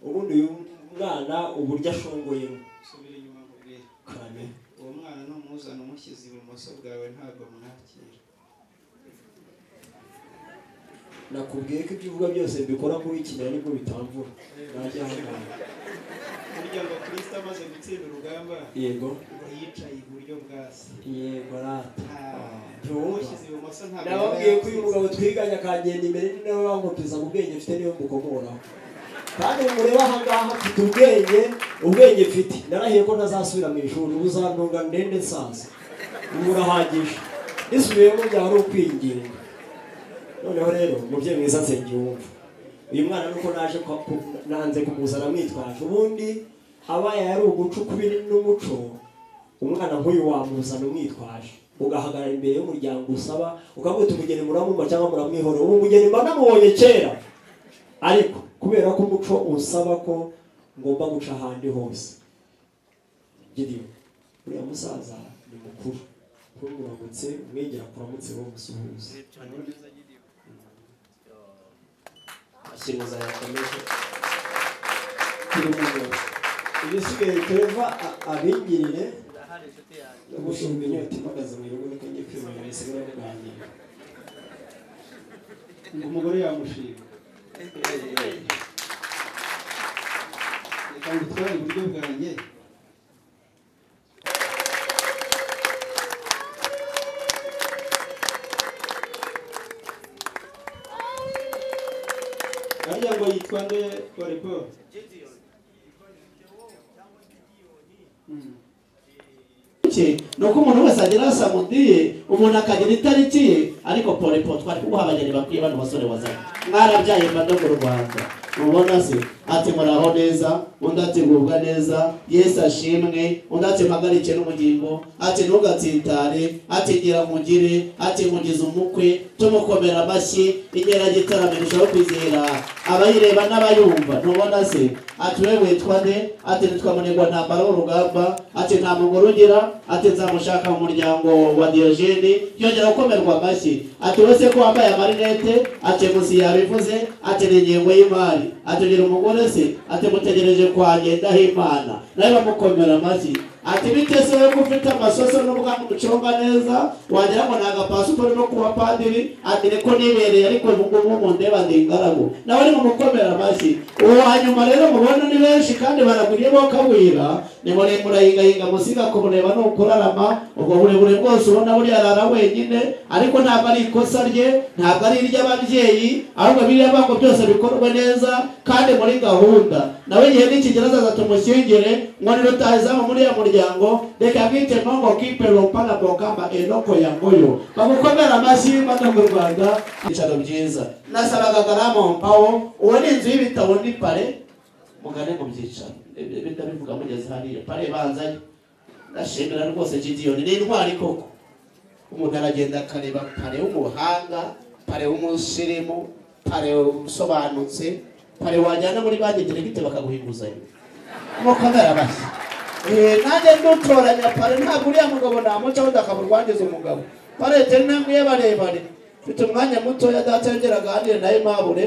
Ubundi uyu mwana uburyo ashongoyemo subira inyuma mubwire kane uwo mwana n'umuzana umushyize ibumoso bwawe ntabwo mwakira. nakubwiye ko ibyo uvuga byose mbikora nk'uwikinira nibwo bitamvura najya ahangaha. Burya ngo Kristo amaze gutsinda urugamba Yego yicaye iburyo bwa se. yego rata umushyize ibumoso ntabwo nababwiye ko uyu mugabo twiganye akagenda imbere ni nawe wankopeza mu bwenge mfite niyo mukomoraho. Kandi mureba ahangaha mfite ubwenge mfite. Narahiye ko ntazasubira mu ishuri uzantunga ndende nsaza murahagije nisubiyemo byari ukwinginga. Noneho rero umubyeyi mwiza nsengiyumva uyu mwana nuko nanze kumuzana mwitwaje. Ubundi abaye yari umuco kubiri n'umuco umwana nk'uyu wamuzana umwitwaje ugahagarara imbere y'umuryango usaba ukavuga umugeni muramumva cyangwa muramwihora. ubu umugeni mba namubonye kera ariko kubera ko umuco usaba ko ngomba guca ahandi hose. Gideon uriya musaza ni mukuru kumuramutse umwegera kuramutse wo musuhuza ashyiriza yakomeje ibisigaye Treva abingirire gushinga inyota impagaze mu rugo niko ngiye kwimana bisigaye kuganira. ngo umugore yamushinga reka ngutware iburyo bwanjye ariya ngo yitwa nde Paul Paul nuko umuntu wese agira asamudiye umuntu akagira itariki ye ariko Paul Paul twari kuguha abageni bakwiye bano basore wazanye mwarabyaye mbado mu Rwanda ubona se ati muraho neza undi ati ngubwa neza Yesu ashimwe undi ati magarike n'umugingo ati ntugatsitare ati gira mugire ati mugize umukwe tumukomera amashyi inyera gitaramirishaho kwizera abayireba n'abayumva ntubona se ati wewe witwa nde ati nitwa Munigwa ntambara w'urugamba ati nta mugore ugira ati nzamushaka mu muryango wa Diogene yongera gukomerwa amashyi ati wese ko wambaye amarinete ati musi yabivuze ati ni ingengo y'imari ati gira umugore se ati mutegereje kwa ngendaho Imana nawe bamukomera amashyi ati bitese we kufite amasoso n'ubwanwa muconga neza wagira ngo naga passport no kuba padiri ati niko nibereye ariko ngubu mu ndeba ndingarago nawe ari mukomera amashyi uwo hanyuma rero mubona ni benshi kandi baraguriye bo kabwira ni muri murahinga musiga kumureba no kurarama ubwo burebure bwose ubona buri arara wenyine ariko ntabwo ari ikosa rye ntabwo ari iry'ababyeyi ahubwo biriya bango byose bikorwa neza kandi muri gahunda nawe igihe n'ikigeraza zatumushyingire ngo ni rutahizamu muri ya muryango reka bwite mongo kipe rompana bokamba enoko ya ngoyo bamukomera amashyi bano mu Rwanda icaro byiza nasabaga garamo mpawo uwo ni inzu y'ibitabo ni pare mugane mu byicaro ndabivuga mugeze hariya pare banzanye ndashimira rwose Gideon ni intwari koko umuntu aragenda akareba pare w'umuhanga pare w'umusirimu pare usobanutse pare wajyana muri banki diregite bakaguhinguzanya mukomera amashyi nanjye ndutoranya pare ntabwo uriya mugabo namuca wenda akaburwangiza umugabo pare teri namwe barebare mfite umwanya mutoya datengera aganire nawe mabure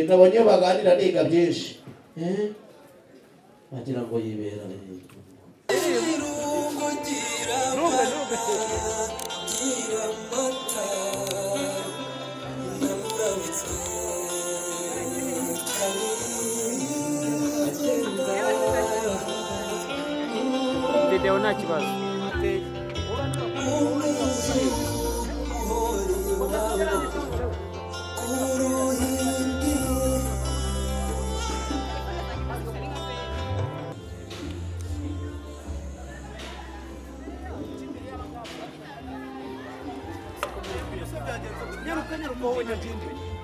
nabonye baganira niga byinshi bagira ngo yibera video nta kibazo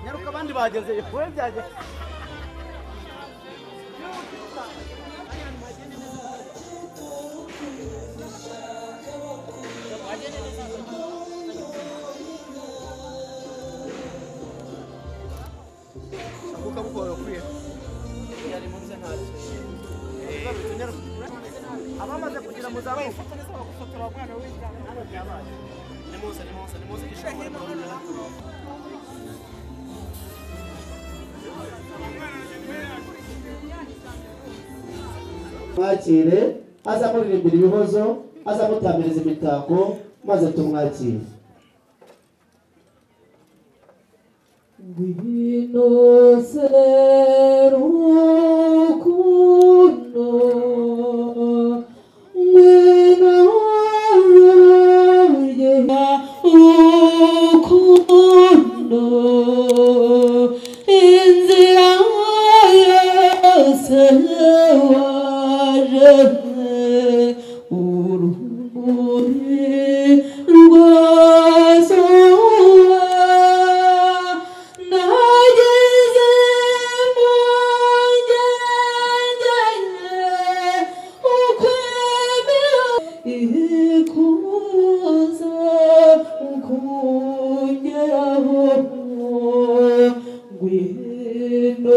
nyaruka abandi bageze we byaje abamaze kugira mu zawe ifotoreza bagufotora abana w'ijana hano byabaye nimuze gishakure mu mwakire aza muririmbira ibihozo aza mutamiriza imitako maze tumwakire ngwino serukundo ngwino urukundo inzira yose waje urumuri rwazuba nageze mu ngenge ukwemera ikuza ukongeraho ngwino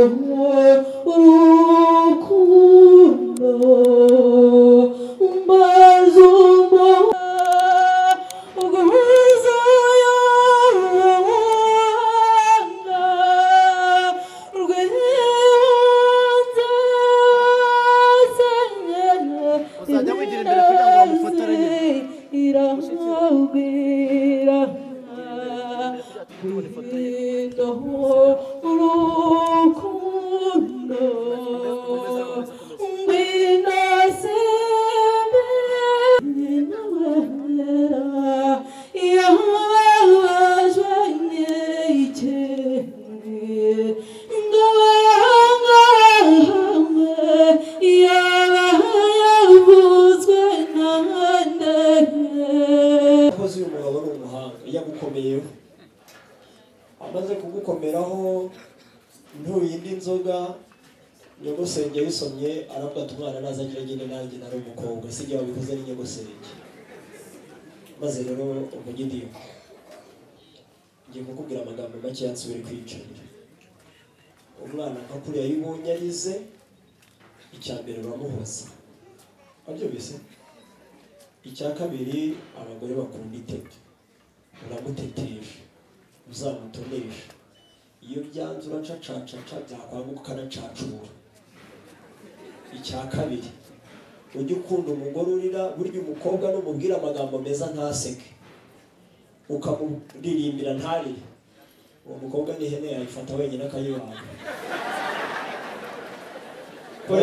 urukundo mbazumba ubwiza y'abana rw'ibanze uzajya wigira imbere kugira ngo bamufotore nyine irambwira amaze kugukomeraho ntuyindi nzoga nyogosenge yisomye arabwa tumwana nazagira gende nanjye nari umukobwa sijya wabikoze ni nyogosenge maze rero umugidiyo ngiye kukubwira amagambo make yansubire kwicarira umwana kakuriya yibonye arize icyambere uramuhoza abyo bise icya kabiri abagore bakunda itete uramutetesha uzamutonesha iyo byanze uracacacaca byakwaguka ukanacacura icya kabiri ujye ukunda umugore urira burya umukobwa n'umubwira amagambo meza ntaseke ukamuririmbira ntarire uwo mukobwa n'ihene yayifata wenyine akayibanga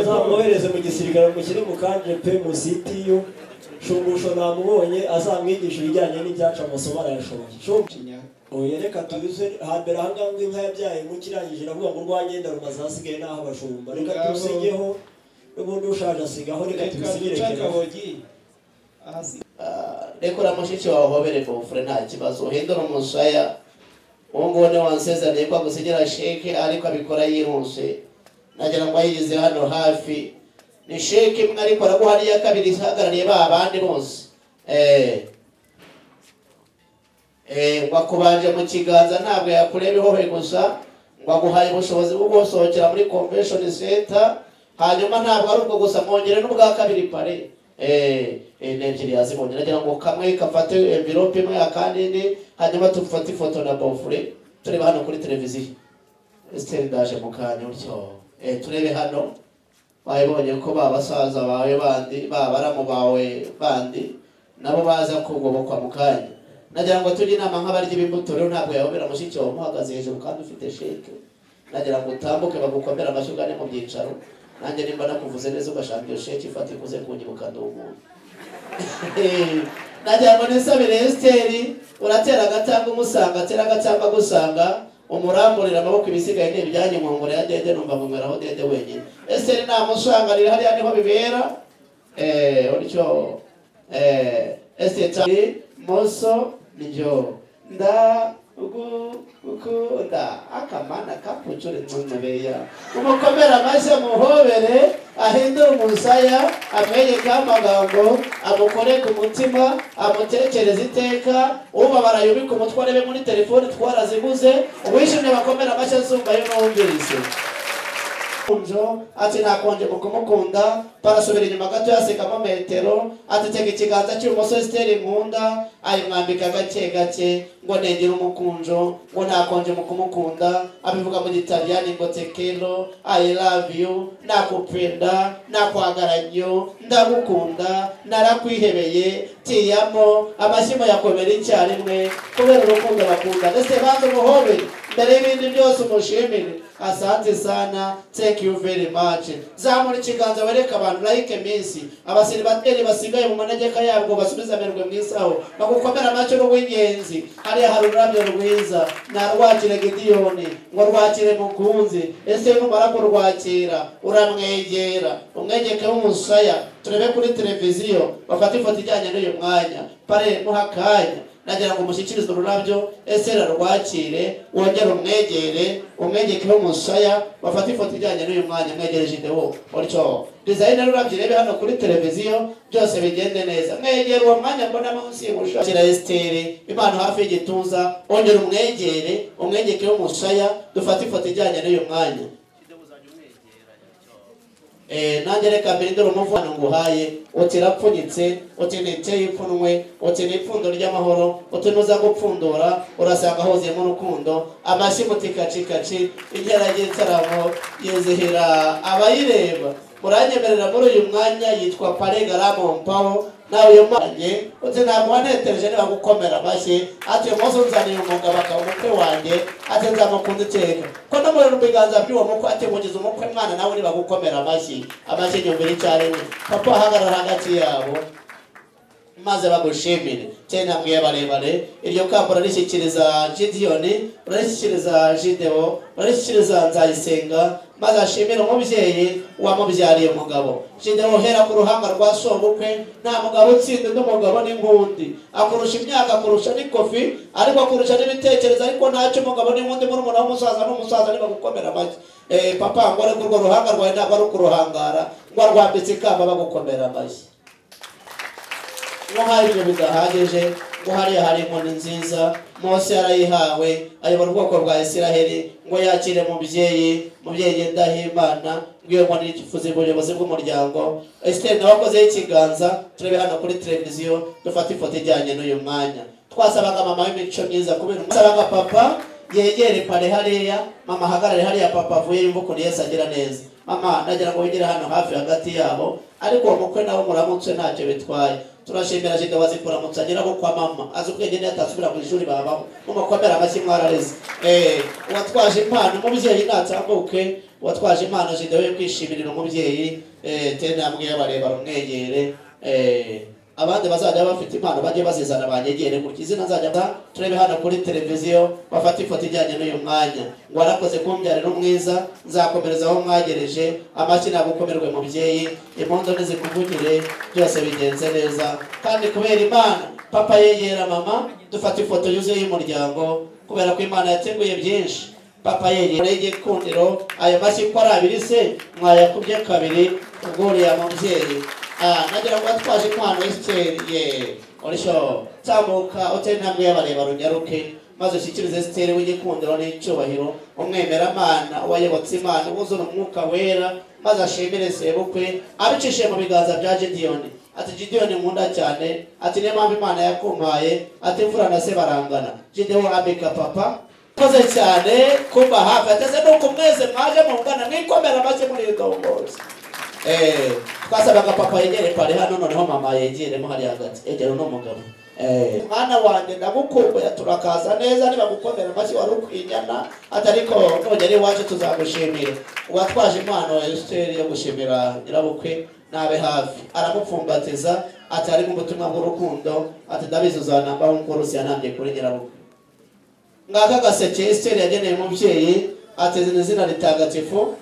azamwohereze mu gisirikare mushyire mu kanje pe mu sitiyo shumbusho namubonye azamwigisha ibijyanye n'ibyaca amasomo arayashoboye oya reka tubize hambere ahangaha ngo inka yabyaye mukirangije navuga ngo urwagenda rumaze hasigaye n'aho abashumba reka tusigeho n'ubundi ushaje asigaho reka tubizirekeho reka uramushiki wawe uhobere bofure nta kibazo uhindura umusaya uwo nguwo ni wansezaniye ko agusigira sheke ariko abikora yihuse nagira ngo ayigize hano hafi ni sheke imwe ariko araguha n'iya kabiri ihagarariye ba bandi bose ngo akubanje mu kiganza ntabwo yakureba ihohe gusa ngo aguhaye ubushobozi bwo gusohokera muri convention center hanyuma ntabwo ari ubwo gusa mwongere n'ubwa kabiri pare n'ebyiri yazibonye nagira ngo kamwe kafate envelope imwe akandi indi hanyuma tufate ifoto na bofure tureba hano kuri televiziyo Esther ndaje mu kanya utyo turebe hano bayibonye ko babasaza bawe bandi babaramu bawe bandi nabo baza kugobokwa mu kanya nagira ngo tujye inama nk'abarya b'imbuto rero ntabwo yahobera mushiki wawe umuhagaze hejuru kandi ufite sheke nagira ngo utambuke bagukomera amashyi ugane mu byicaro nanjye nimba nakuvuze neza ugashaka iyo sheke ifata ikuze kunyibuka ndi umuntu nagira ngo nisabire Esteri uratera agatanga umusanga atera agatanga agusanga umuramburira amaboko ibisigaye n'ibijyanye inkongoro ya dede numva nkumeraho dede wenyine Esteri namusanganira hariya niho bibera utyo Esteri moso njo nda ukunda akamana kapucure ntumebeya umukomera amashyi muhobere ahindura umusaya amwereka amagambo amukore ku mutima amutekereza iteka ubabara yubika umutwe arebe muri telefone twaraziguze uwishimye bakomera amashyi asumba yo numvise ati nakonje mu kumukunda parasubira inyuma gato yasekamo metero ati tega ikiganza cy'ubumoso Esteri nkunda ayimwambika gake gake ngo negera umukunjo ngo nakonje mu kumukunda abivuga mu gitaliyani ngo tekelo I love you nakupenda nakwagaranye ndagukunda narakwihebeye tiyamo amashimo yakomera icyarimwe kubera urukundo bakunda ndetse banze umuhobere mbere y'ibindi byose umushimire asante sana thank you very much zamura ikiganza wereka abantu like minsi abasiribateri basigaye mu manegeka yabwo basubiza amerwe mwisaho bagukomera amacyo n'uw'ingenzi hariya hari ururabyo rwiza narwakire Gidiyoni ngo rwakire mukunzi ese numara kurwakira uramwegera umwegeke w'umusaya turebe kuri televiziyo bafata ifoto ijyanye n'uyu mwanya pare muhakanya nagira ngo mushyikirize ururabyo Esteri arwakire wongere umwegeke w'umusaya bafata ifoto ijyanye n'uyu mwanya mwegereje idewo utyo design ururabyo rebe hano kuri televiziyo byose bigende neza mwegere uwo mwanya mbona munsi y'umushakira Esteri imana hafi y'igituza wongere umwegeke w'umusaya dufata ifoto ijyanye n'uyu mwanya nanjye reka mbirindura umuvano nguhaye uti rapfunyitse uti niteye ipfunwe uti n'ipfundo ry'amahoro uti nuza gupfundura urasanga hozemo urukundo amashyi mutikacikaci igerage itaramo yizihira abayireba muranyemerera muri uyu mwanya yitwa Pare Garamo Mpaho nawe yomanye uti ntabwo wanetereje niba gukomera amashyi ati uyu munsi unzaniye umugabo akaba umukwe wanjye ati nzamukunda iteka ko no mu biganza by'uwo mukwe ati mugize umukwe mwana nawe niba gukomera amashyi nyumvira icyarimwe papa ahagarara hagati yabo maze bagushimire cyane mbwiye barebare iryo kamba rarishyikiriza Gideon rarishyikiriza Gideon rarishyikiriza Nzayisenga maze ashimira umubyeyi wamubyariye umugabo Gideon hera ku ruhanga rwa sobukwe nta mugabo utsinda n'umugabo n'inkundi akurusha imyaka akurusha n'ikofi ariko akurusha n'ibitekerezo ariko ntacyo umugabo n'inkundi muri umuntu w'umusaza n'umusaza niba gukomera amashyi papa ngo ariko urwo ruhanga rwawe ntabwo ari ukuruhangara ngo rwambitse ikamba bagukomera amashyi ngo hari ibintu bidahagije ngo hariya hari inkoni nziza Mose yarayihawe ayobora ubwoko bwa Isiraheli ngo yakire mubyeyi Ndahimana ngiyo nkoni ifuze ubuyobozi bw'umuryango Esther nawe akozeho ikiganza turebe hano kuri televiziyo dufata ifoto ijyanye n'uyu mwanya twasabaga mama w'imico myiza kubera twasabaga papa yegere pale hariya mama hagarare hariya papa avuye yumva ukuntu Yesu agira neza mama nagira ngo wigire hano hafi hagati yabo ariko uwo mukwe nawe muramutse ntacyo bitwaye turashimira Gideon wazikura mutsagira bo kwa mama azubwenge n'atasubira ku ishuri babaho umukomera amashyi mwarareze watwaje impano umubyeyi natsambuke watwaje impano Gideon yo kwishimirira umubyeyi tena mbwiye bareba rumwegere abandi bazajya bafite impano bajye bazizana banyegere ku kizina nzajya turebe hano kuri televiziyo bafata ifoto ijyanye n'uyu mwanya ngo warakoze kumbyarira umwiza nzakomereza aho mwagereje amashyi nagukomerwe mubyeyi impundu nizikuvugire byose bigenze neza kandi kubera Imana papa yegera mama dufata ifoto yuzuye y'umuryango kubera ko Imana yateguye byinshi papa yegera igikundiro ayo mashyi ko ari abiri se mwayakubye kabiri ubwuriya mubyeyi nagira ngo atwaje impano Esther orisho tamuka oteri namwe y'abareba runyaruke maze ushikirize Esther w'igikundiro n'icyubahiro umwemera Imana wayobotse Imana ubuzura umwuka wera maze ashimire sebukwe abicishe mu biganza bya Gideon ati Gideon nkunda cyane ati niyo mpamvu Imana yakumpaye ati imfura na se barangana Gideon abika papa koze cyane kumba hafi ateze nuko mwese mwaje mu ngana mwikomera make muri idongozi twasabaga papa yegere pale hano noneho mama yegeremo hari hagati egera n'umugabo mwana wanjye ndagukumbuye turakaza neza niba gukomera amashyi wari ukwinyana atariko nongere iwacu tuzagushimira watwaje impano Esther yo gushimira nyirabukwe nabe hafi aramupfumbatiza ati ari mu butumwa bw'urukundo ati ndabizi uzanambaho nk'urusi yanambye kuri nyirabukwe ngaka gaseke Esther yageneye umubyeyi ateze izina ritagatifu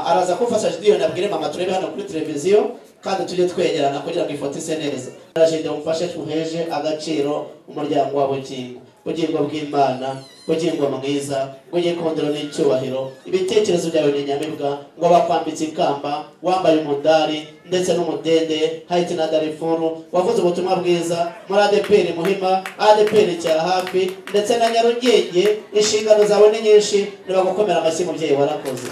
araza kufasha Gideon abwire mama turebe hano kuri televiziyo kandi tujye twegerana kugira ngo ifoto ise neza Gideon umfashe tuheje agaciro umuryango wa bugingo bw'Imana bugingo mwiza bugikondero n'icyubahiro ibitekerezo byawe ni nyamibwa ngo bakwambitse ikamba wambaye umudari ndetse n'umudende haiti na Darifuru wavuze ubutumwa bwiza muri ADPR Muhima ADPR cya hafi ndetse na Nyarugenge inshingano zawe ni nyinshi niba gukomera amashyi mubyeyi warakoze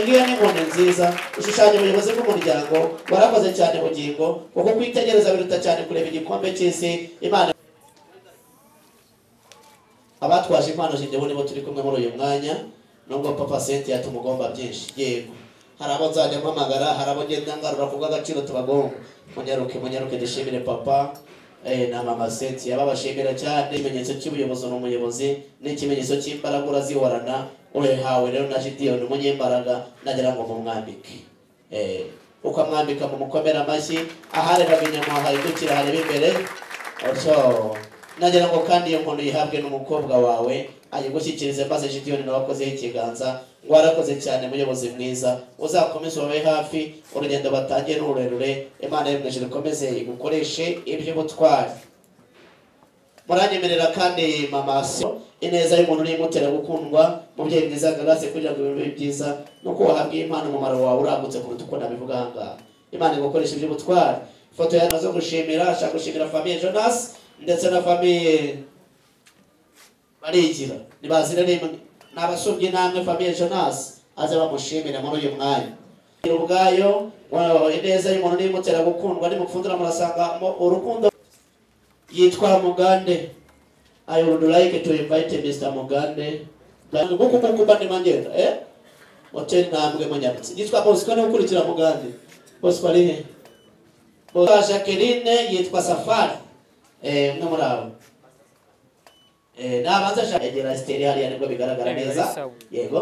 ngiyo n'inkoni nziza ushushanya ubuyobozi bw'umuryango warakoze cyane bugingo kuko kwitegereza biruta cyane kureba igikombe cy'isi Imana abatwaje impano Gideon nibo turi kumwe muri uyu mwanya nubwo papa Cynthia tumugomba byinshi yego hari abo nzajya mpamagara hari abo ngenda ngarura ku bw'agaciro tubagomba munyaruke dushimire papa na mama Cynthia babashimira cyane ikimenyetso cy'ubuyobozi n'umuyobozi n'ikimenyetso cy'imbaraga urazihorana urehawe rero na Gideon umunyembaraga nagira ngo mumwambike ukamwambika mu mukomera amashyi aharebaga inyama hahindukira hareba imbere nagira ngo kandi iyo nkoni yihabwe n'umukobwa wawe ayigushyikirize maze Gideon nawe akozeho ikiganza ngo warakoze cyane muyobozi mwiza uzakomeze wabe hafi urugendo batangiye n'ururerure Imana yo mwijuru ikomeze igukoreshe iby'ubutwari muranyemerera kandi mama ineza y'umuntu n'imutera gukundwa mubyeyi mwiza Grace kugira ngo ibintu bibe byiza nuko wahabwiye impano umumaro wawe uragutse kuruta uko nabivuga ahangaha Imana igukoresha iby'ubutwari ifoto yawe zo gushimira ashaka gushimira famille Jonas ndetse na famille barigira nibazire n'abasubye namwe famille Jonas aze bamushimira muri uyu mwanya ubwayo ineza y'umuntu n'imutera gukundwa nimupfundura murasanga urukundo yitwa Mugande I would like to invite Mr. Mugande kukumba ni mangenda hotel nambwe munyabitsi yitwa Bosco no gukurikira Mugande Bosco ari Jacqueline yitwa Safari umwe muri abo nabanza egera Esteri hariya nibwo bigaragara neza yego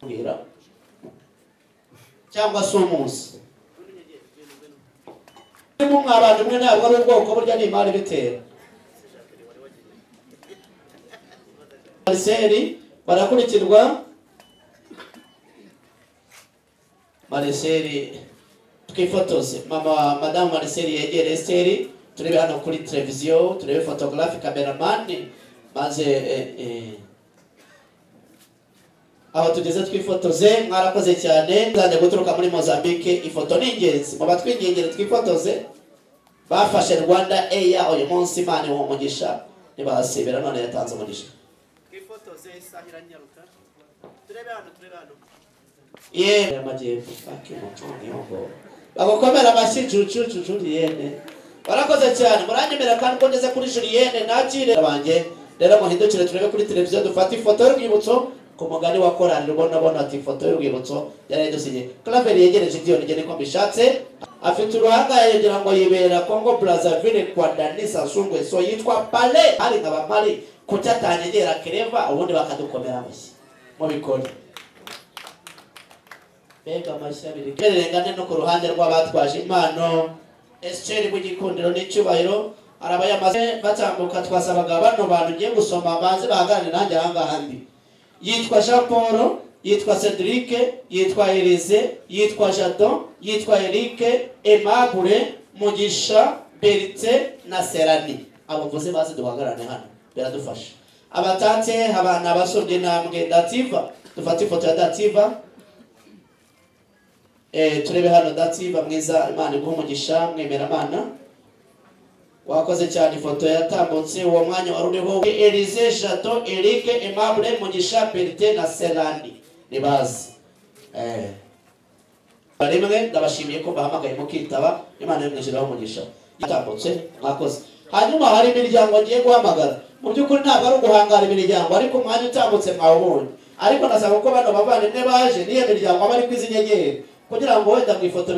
mbwira cyangwa se umunsi mu mwabanje umwe ntabwo ari ubwoko burya ni imari bitera Marcel barakurikirwa Marcel twifotoze madame Marcel yegere Esteri turebe hano kuri televiziyo turebe photographe cameraman maze aho tugeze twifotoze mwarakoze cyane nzajya guturuka muri Mozambique ifoto ni ingenzi mu batwingengere twifotoze bafashe Rwanda Air uyu munsi Imana wo mugisha nibasibira none yatanze umugisha twifotoze Sahira Nyaruka turebe hano ye amajyepfo akimoto bagokomera amashyi cucu Julienne barakoze cyane muranyemera kandi ko ngeze kuri Julienne nakire abanjye rero muhindukire turebe kuri televiziyo dufata ifoto y'urwibutso ku mugani wa korali ubona ati ifoto y'urwibutso yari dusiye Claver yegereje Dion ngene ko bishatse afite uruhanga yegera ngo yibera Congo Brazzaville kwa Danisa Sungwe so yitwa Pale ari nk'abamari kutatanyegera Kereva ubundi bakadukomera amashyi mu bikoni bega amashyabiri kerengane no ku ruhande rw'abatwaje impano Esther bugikundiro n'icyubahiro arabayamaze batambuka twasabaga bano bantu ngiye gusoma baze bahagarane nanjye ahangahandi yitwa Jean Paul yitwa Cedric yitwa Elise yitwa Jadon yitwa Eric Aimable Mugisha Berite na Serani abavuze baze duhagarane hano biradufasha abatatse abana basomye namwe Dativa dufata ifoto ya Dativa turebe hano Dativa mwiza Imana iguha umugisha mwemera Imana wakoze cyane ifoto yatambutse uwo mwanya waruriho Elise Jadon Eric Aimable Mugisha Berite na Serani nibazi rimwe ndabashimiye ko bahamagaye mukitaba Imana yamwishyiraho umugisha yatambutse mwakoze hanyuma hari imiryango ngiye guhamagara mu by'ukuri ntabwo ari uguhangara imiryango ariko umwanya utambutse mwawubonye ariko nasaba ko bano bavandimwe baje niyo miryango aba ari kwizi nyenyeri kugira ngo wenda mwifoto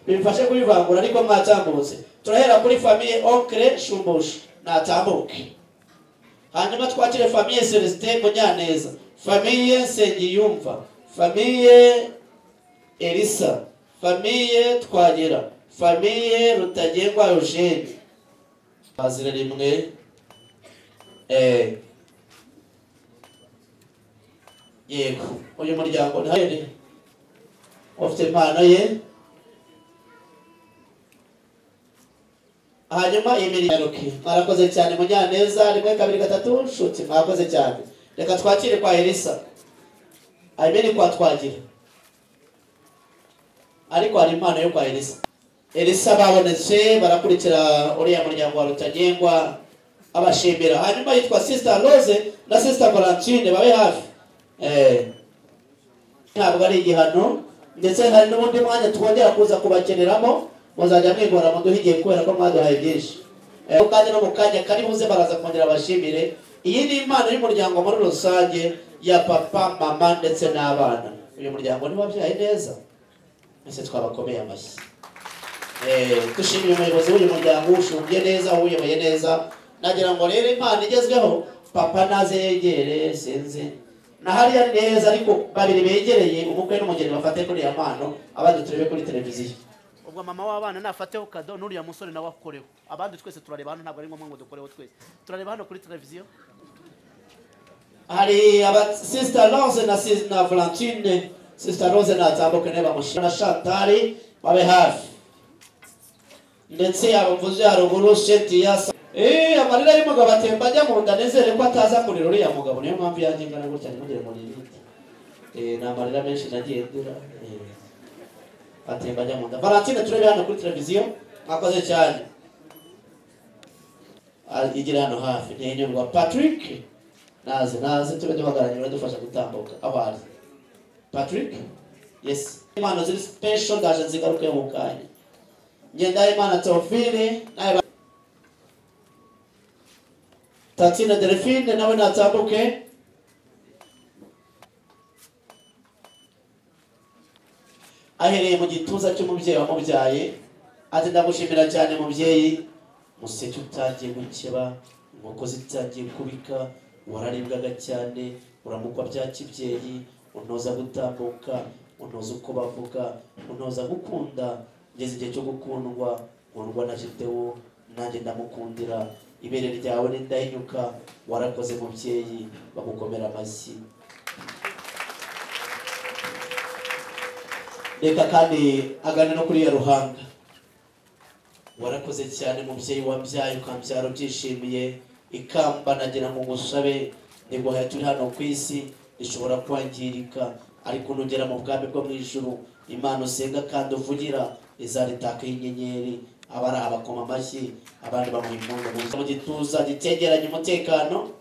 bimfashe kubivangura ariko mwatambutse turahera kuri famille Oncle Shumbushi natambuke hanyuma twakire famille Celestin Munyaneza famille Nsengiyumva famille Elisa famille Twagera famille Rutagengwa Eugene bazira rimwe yego uyu muryango ntaheri ufite impano ye hanyuma imiryango mwarakoze cyane Munyaneza rimwe kabiri gatatu nshuti mwakoze cyane reka twakire kwa Elisa ayimeni kwa Twagira ariko hari impano yo kwa Elisa babonetse barakurikira uriya muryango wa Rutagengwa abashimira hanyuma yitwa Sister Rose na Sister Valentine babe hafi ntabwo ari igihano ndetse hari n'ubundi mwanya twongera kuza kubakeneramo muzajya mwigora mu duhigiye kubera ko mwaduhaye byinshi kandi no mu kanya kari buze baraza kongera bashimire iyi ni impano y'umuryango muri rusange ya papa mama ndetse n'abana uyu muryango ni wabyaye neza ese twabakomeye amashyi dushimiye umuyobozi w'uyu muryango ushumbye neza uyoboye neza nagira ngo rero impano igezweho papa naze yegere sinzi na hariya neza ariko babiri begereye umukwe n'umugeni bafate kuri ya mpano abandi turebe kuri televiziyo ubwo mama w'abana nafateho kado n'uriya musore nawe akoreho abandi twese turareba hano ntabwo ari ngombwa ngo dukoreho twese turareba hano kuri televiziyo hari aba Sister Rose na Valentine Sister Rose natambuke neba mushira na Chantal babe hafi ndetse abavuze haruguru Cynthia amarira y'umugabo atemba ajya mu nda nezere ko ataza kurira uriya mugabo niyo mpamvu yangingana gutya nimugire muri ni amarira menshi nagiye ndura atemba ajya mu nda Valentine turebe hano kuri televiziyo mwakoze cyane igira hano hafi n'inyumva Patrick naze tube duhagaranye baradufasha gutambuka aho ari Patrick yes impano ziri special ndaje nzigaruke mu kanya ngenda Imana Teofile naye Tatina Delphine nawe natambuke ahereye mu gituza cy'umubyeyi wamubyaye ati ndagushimira cyane mubyeyi museke utangiye gukeba inkoko zitangiye kubika wararibwaga cyane uramukwa bya kibyeyi unoza gutambuka unoza uko bavuga unoza gukunda ngeze igihe cyo gukundwa nkundwa na Jitewo nanjye ndamukundira ibere ryawe n'indahinyuka warakoze mubyeyi bagukomera amashyi reka kandi agane no kuri ya Ruhanga warakoze cyane mubyeyi wabyaye ukambyara byishimiye ikamba nagira ngo ngusabe nibwo turi hano ku isi rishobora kwangirika ariko nugera mu bwami bwo mu ijuru Imana usenga kandi uvugira izaritaka y'inyenyeri abari abakoma amashyi abandi bamuha impundu mu gituza gitegeranye umutekano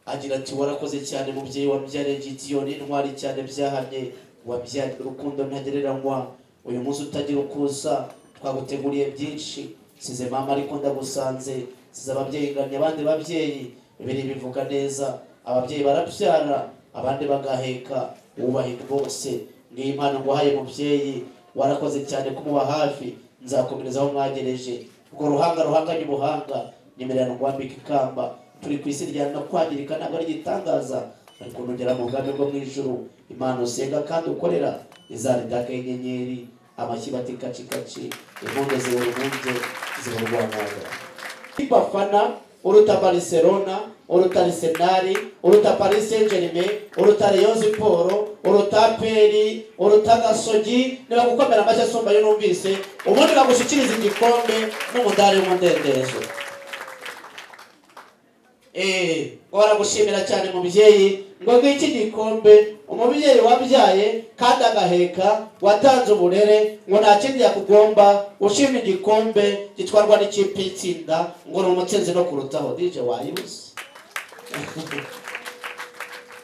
agira ati warakoze cyane mubyeyi wabyariye Gideyoni intwari cyane byahamye wabyariye urukundo ntagereranywa uyu munsi utagira ukusa twaguteguriye byinshi size mama ariko ndagusanze size ababyeyi ngamye abandi babyeyi bibiri bivuga neza ababyeyi barabyara abandi bagaheka wubahika bose ni impano nguhaye mubyeyi warakoze cyane kumuba hafi nzakomereza aho mwagereje ubwo Ruhanga ruhanganye ubuhanga nimerano kwambika ikamba turi ku isi rya no kwangirika ntabwo ari igitangaza ariko nugera mu bwami bwo mu ijuru Imana usenga kandi ukorera izaritaka y'inyenyeri amashyi batikacikaci impundu ziburunze ziburwanaga Bafana uruta Barcelona uruta Arsenal uruta Paris Saint-Germain uruta Rayon Sports uruta Peri uruta Gasogi niba gukomera amashyi asumba yo numvise ubundi bagushikiriza igikombe n'umudari w'umudendezo waragushimira cyane mubyeyi ngo ngiki gikombe umubyeyi wabyaye kandi agaheka watanze uburere ngo nta kindi yakugomba ushima igikombe gitwarwa n'ikipe itsinda ngo ni umutsinzi no kurutaho DJ wayibuze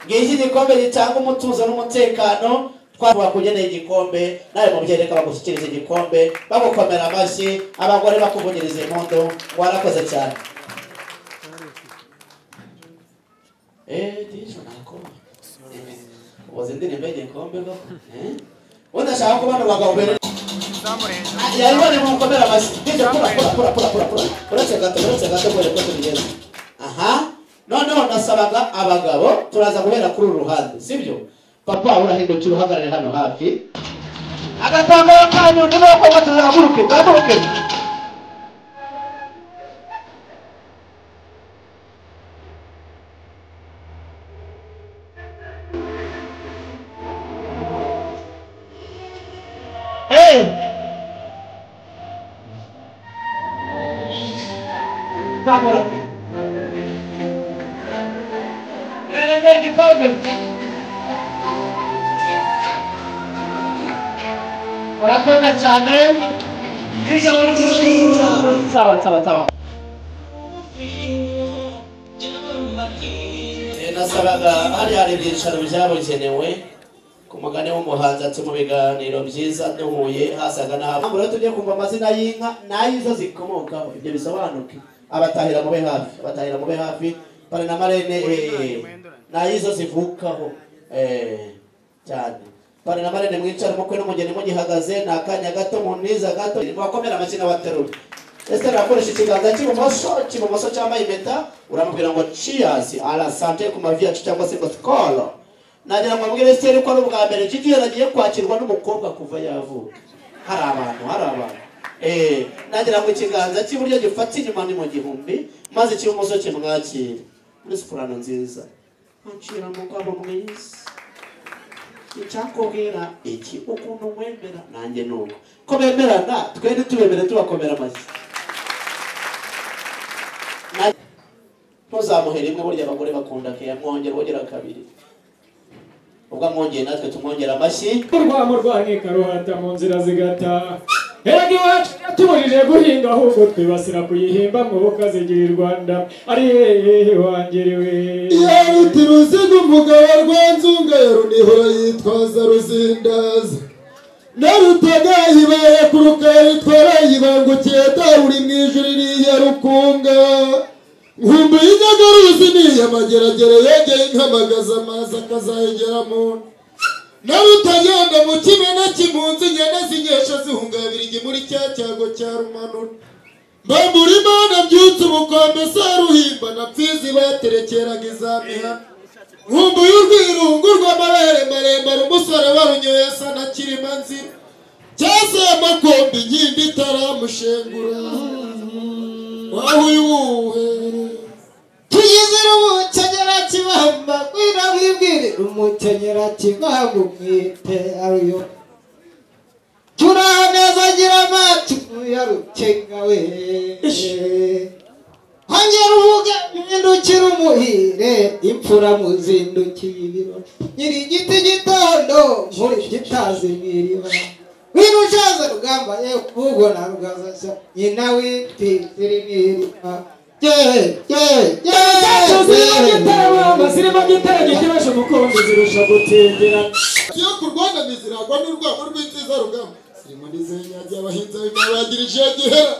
ngiki gikombe gitanga umutuzo n'umutekano twakugeneye igikombe nawe mubyeyi reka bagushyikiriza igikombe bagukomera amashyi abagore bakuvugiriza impundu warakoze cyane DJ nakoma wazindini mbege kombe ko unashaka ko bano bagabo bere yari mu komera amashyi DJ pura uretse gato kwere ko tugeze aha noneho nasabaga abagabo turaza guhera kuri uruhande sibyo papa urahindukira uhagarare hano hafi agatambaro kanyu ndimo ko batazaguruke gaguruke Warakoze cyane sawa nasabaga hari ibyicaro byabugenewe ku mugani w'umuhanzi ati mu biganiro byiza duhuye hasaga n'aho rero tujye kumva amazina y'inka n'ayizo zikomokaho ibyo bisobanuke abatahira mube hafi pare na marene n'ayizo zivukaho cyane pare na marene mwicara mukwe n'umugeni mugihagaze n'akanya gato mu niza gato bakomera amazina waterura Esther akoresha ikiganza cy'ibumoso cyambaye impeta uramubwira ngo cheers à la santé ku mavi yacu cyangwa se ngo skol nagira ngo mbwire Esther ko ari ubwa mbere Gideyoni agiye kwakirwa n'umukobwa kuva yavuka hari abantu nagira ngo ikiganza cy'iburyo gifata inyuma ni mu gihumbi maze cy'ibumoso kimwakira muri soprano nziza acira mugabo mwiza icyakubwira iki ukuntu mwemera nanjye nuko ko bemerana twende tubemere tubakomera amashyi ntuzamuhere rimwe burya abagore bakunda keya mwongera wongera kabiri ubwo mwongeye natwe tumwongera amashyi urwamo rwanika ruhata mu nzira zigataha erega iwacu yatubujije guhinga ahubwo twibasira kuyihimba mwoboka zigira i Rwanda ari hehe wangerewe yaruti ruziga umugabo rwanzunga yarunihora yitwaza ruzindaza narutaga ibaye ku rukari twarayibangukiye dawuri mu ijuru iriya rukunga nkumbi y'inyaga ruzi niya mageragere yegeye nk'amagaza amazi akazayigera mu narutagenda mu kimena cy'impunzi inyana z'inyesha zihunga Ababiligi muri cya cyago cya Rumanura mbambura Imana byutse ubukombe Saruhimba na Pfizi baterekeraga izamiha nkumbuye urwirungu rw'amabere maremare umusore warunyoye asa na Kirimanzira cyase amakombe inkindi itaramushengura wahuyuhe tuyizira umukenyera kibamba kwira wibwire umukenyera kibamba umwite ariyo turaneza gira amacu yarukenga we hongera uvuga impindukira umuhire imfura muzindukiye ibiro nyiri igiti gitondo muri gitazi mwiriba wino ushaze rugamba ye ubona rugazashya nyina witwitira imirima zirimo gitera gikibasha umukondo zirusha gutembera iyo kurwana niziragwa n'urwamo rw'inziza rugamba zirimo n'izenyagiye abahinzi babagirije gihera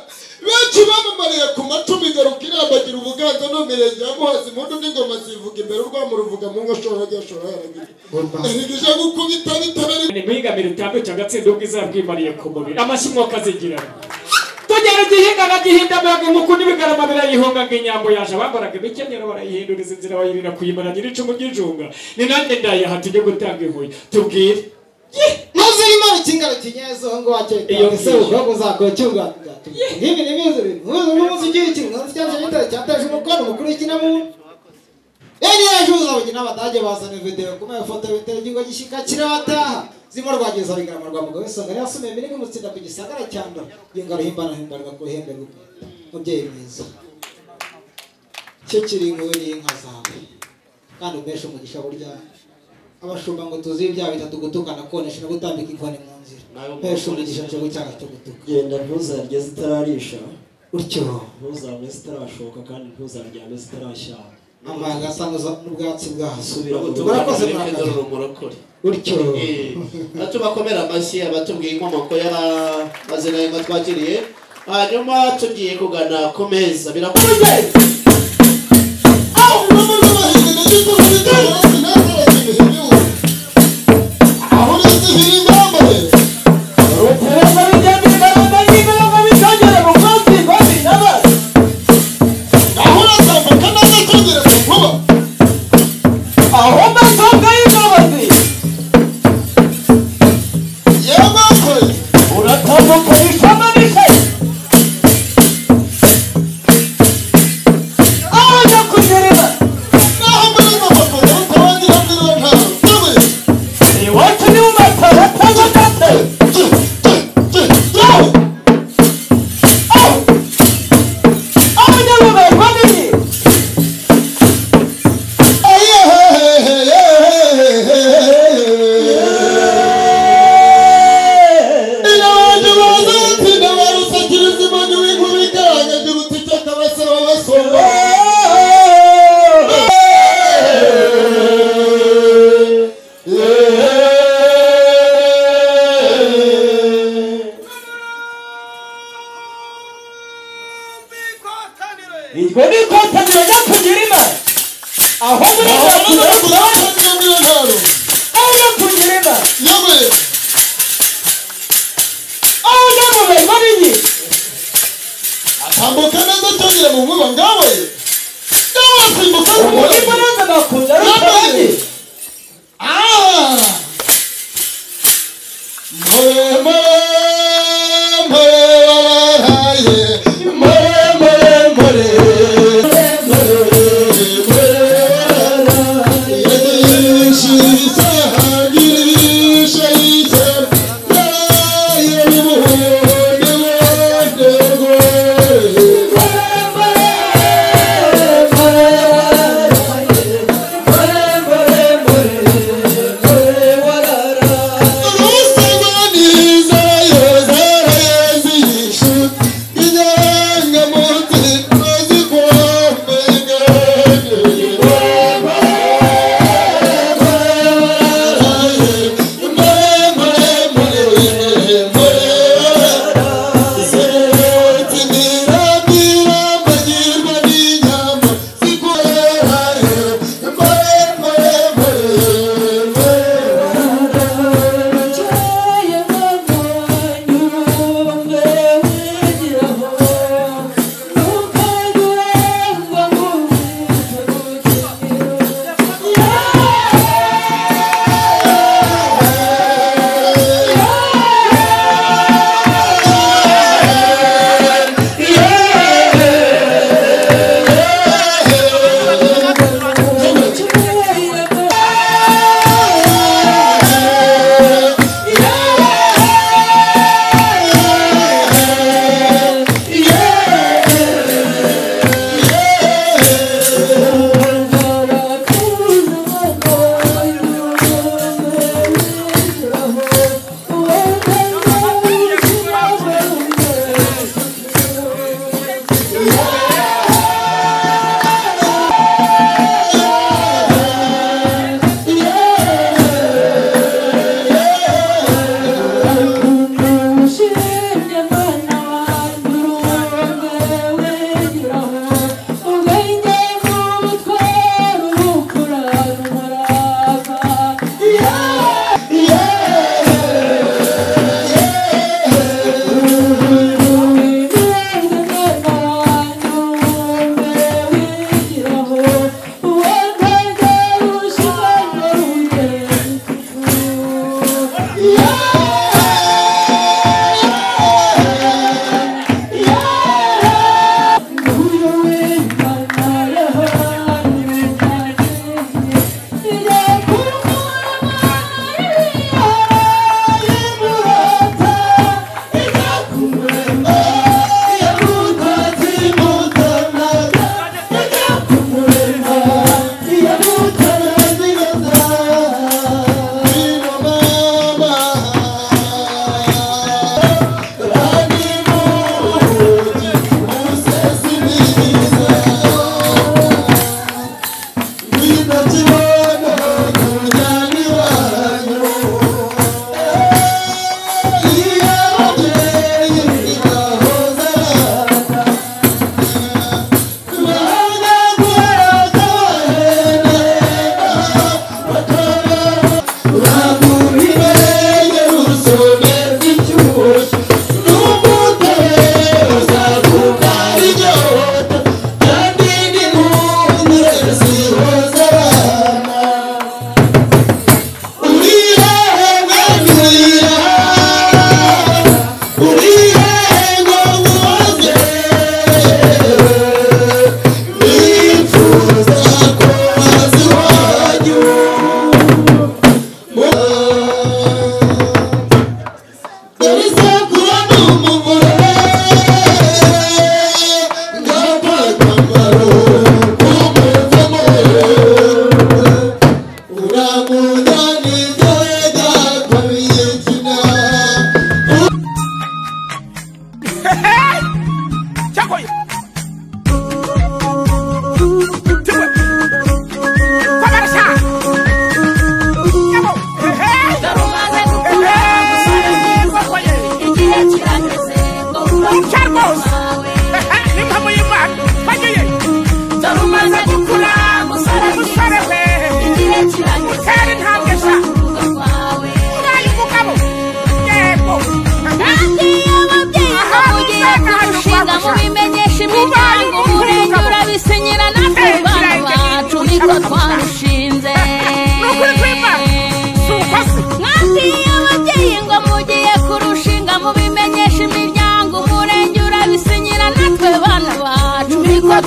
benshi bamamariye ku macumi garuka irambagira ubuganza no mirenge ya Muhazi impundu n'ingoma zivuga imbere urwamo ruvuga mu ngo shora ryashora yaragira erigije gukubita bitabari ni mwigamira utambutse agatsinda ubwiza bwimariye ku mubiri amashimwe akazigira tugera igihinga agagihinda amaga nk'uko n'ibigarama birayihunga ngo inyambo yaje abambaraga imikenyero barayihinduriza inzira bayirira kuyimara nyir'icumu ry'ijunga ni nanjye ndayaha tujye gutanga ihuye tubwire maze Imana ikingaro kinyezo ngo wakete ese ubwo uzakocyunga ngibi nibizo umunsi cy'iki nganzi cyanje gitare cyataje umukono mukuru w'ikinamu yari yajuza abagina abadage bazana video kuma foto bitera gigo gishika kirabataha zimo rwageza bigarama rwa mugabo isanga yasume mbere nk'umutsinda ku gisagara cyando yingaro himbana himbarwa ko hembe mubyeyi mwiza cyo kiri nkuri inka zawe kandi umeshe umugisha burya abashumba ngo tuzi ibyaha bitatu gutukana konesha no gutambika inkoni mu nzira pesha umugisha cyo gucyaha cyo gutuka genda ntuzarye zitararisha utyo ntuzarye zitarashoka kandi ntuzaryame zitarashyaka amanga asanguza n'ubwatsi bwahasubira urakoze murakoze utyo atu bakomera amashyi abatubwiye inkomoko y'amazina y'inka twakiriye hanyuma tugiye kugana ku meza birakomeye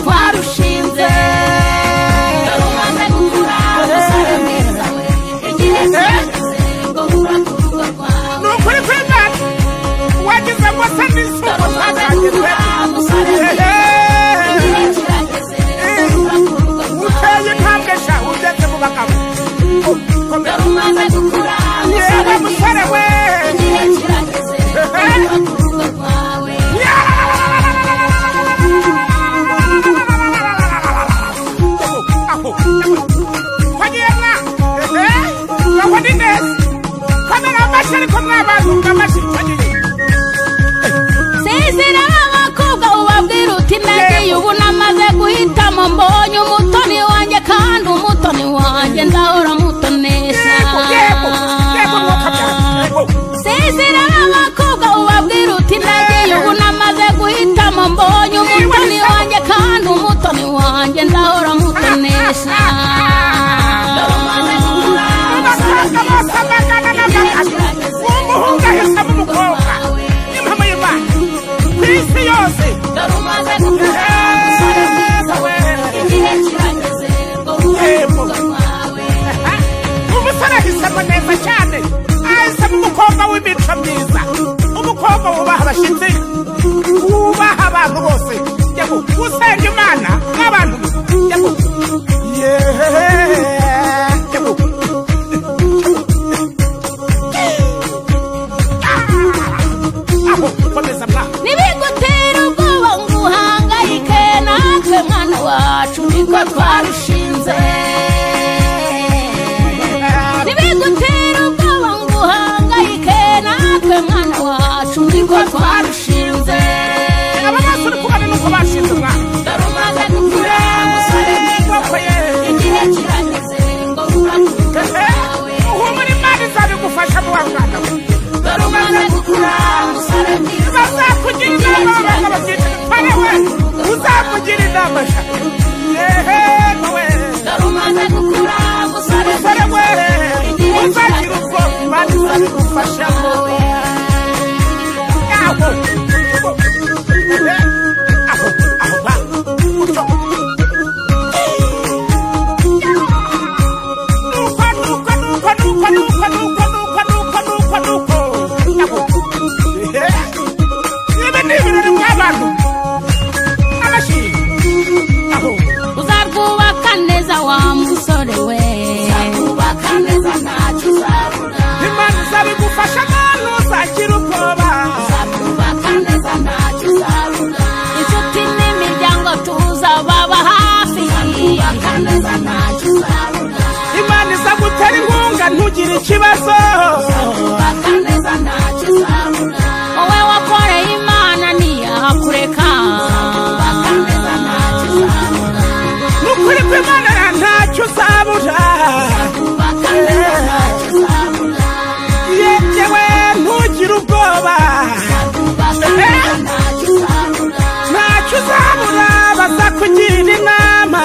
twarushinze nukuri kw'Imana wagize ngo se n'isuku zagagizwe uteye intambwe sha ugeze mu bagabo yewe musore we Sezera abakobwa ubabwira uti nagiye ubu namaze guhitamo mbonye umutoni wanjye kandi umutoni wanjye ndahora mutonesha Sezera abakobwa ubabwira uti nagiye ubu namaze guhitamo mbonye umutoni wanjye kandi umutoni wanjye ndahora mutonesha umuhungu ahisamo umukobwa n'impamo y'Imana ku isi yose umusore ahisamo neza cyane ahisamo umukobwa w'imico myiza umukobwa wubaha abashyitsi wubaha abantu bose usenga Imana nk'abantu nibigutera ubwoba ngo uhangayike natwe mwana wacu niko twarushinze nibigutera ubwoba ngo uhangayike natwe mwana wacu niko twarushinze aba bose uri kubona nuko bashinze umwana darumaze gukura musore igihe kirageze ngo urakuke uhumura Imana izabigufasha mu bana we darumaze gukura musore bazakugira inama abana babyitwa we uzamugira inama we darumaze gukura musore we uzagira ubwoko Imana izabigufasha uzarwubaka neza wa musore we uzarwubaka neza ntacyo uzabura Imana izabigufasha mwana uzagira ubwoba uzarwubaka neza ntacyo uzabura inshuti n'imiryango tuzababa hafi uzarwubaka neza ntacyo uzabura Imana izagutera inkunga ntugire ikibazo uzarwubaka neza ntacyo uzabura wowe wakoreye Imana ntiyakureka uzarwubaka neza ntacyo uzabura nukuri kw'Imana ntacyo uzabura uzarwubaka neza ntacyo uzabura yewe ntugire ubwoba ntacyo uzabura bazakugira inama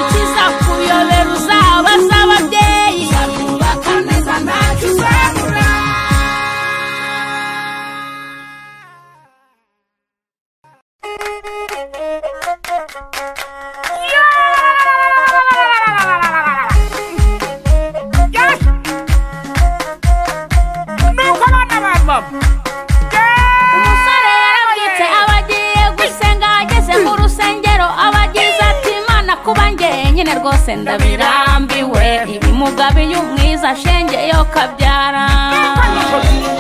ikizakuyobera uzabaza ababyeyi ntacyo uzabura umusore yarabwitse abagiye gusenga ageze mu rusengero abagize ati Imana kuba njyenyine rwose ndabirambiwe ibimugabiye umwiza shenge yo kabyara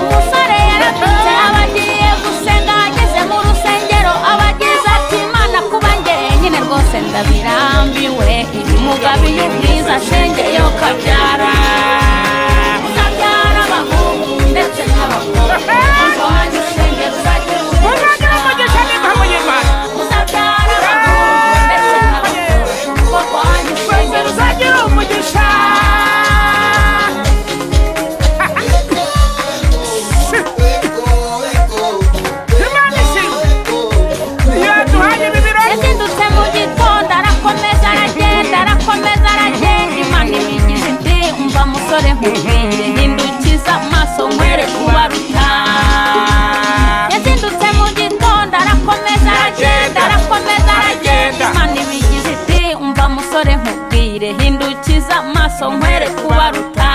umusore yarabwitse abagiye gusenga ageze mu rusengero abagize ati Imana kuba njyenyine rwose ndabirambiwe ibimugabiye umwiza shenge yo kabyara uzabyara abahungu ndetse n'abakobwa wanjye shenge uzagira umugisha n'impamo y'Imana uzabyara abahungu ndetse n'abakobwa wanjye shenge uzagira umugisha amaso nkwereke kubaruta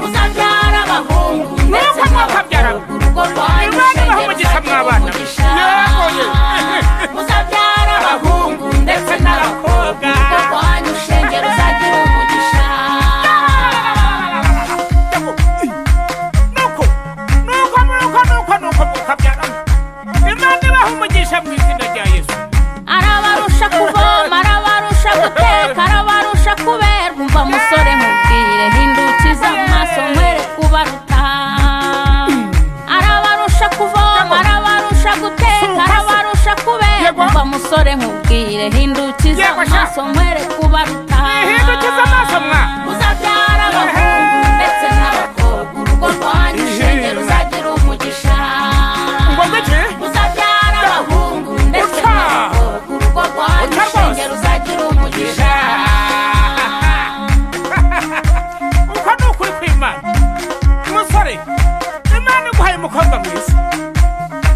muzabyara abahungu ndetse n'abakobwa urugo rwanyu shenge ruzagira umugisha muzabyara abahungu ndetse n'abakobwa urugo rwanyu shenge ruzagira umugisha nuko mukabyara Imana ibaha umugisha mu izina rya Yesu arabarusha kuvoma arabarusha guteka arabarusha kuberwa umva musore nkubwire hindukiza amaso nkwereke kubaruta arabarusha kuvoma arabarusha guteka arabarusha kuberwa umva musore nkubwire hindukiza amaso nkwereke kubaruta hindukiza amaso mwa muzabyara abahungu ndetse n'abakobwa urugo rwanyu shenge ruzagira umugisha muzabyara abahungu ndetse n'abakobwa urugo rwanyu shenge ruzagira umugisha uko ni ukuri kw'Imana umusore Imana iguhaye umukobwa mwiza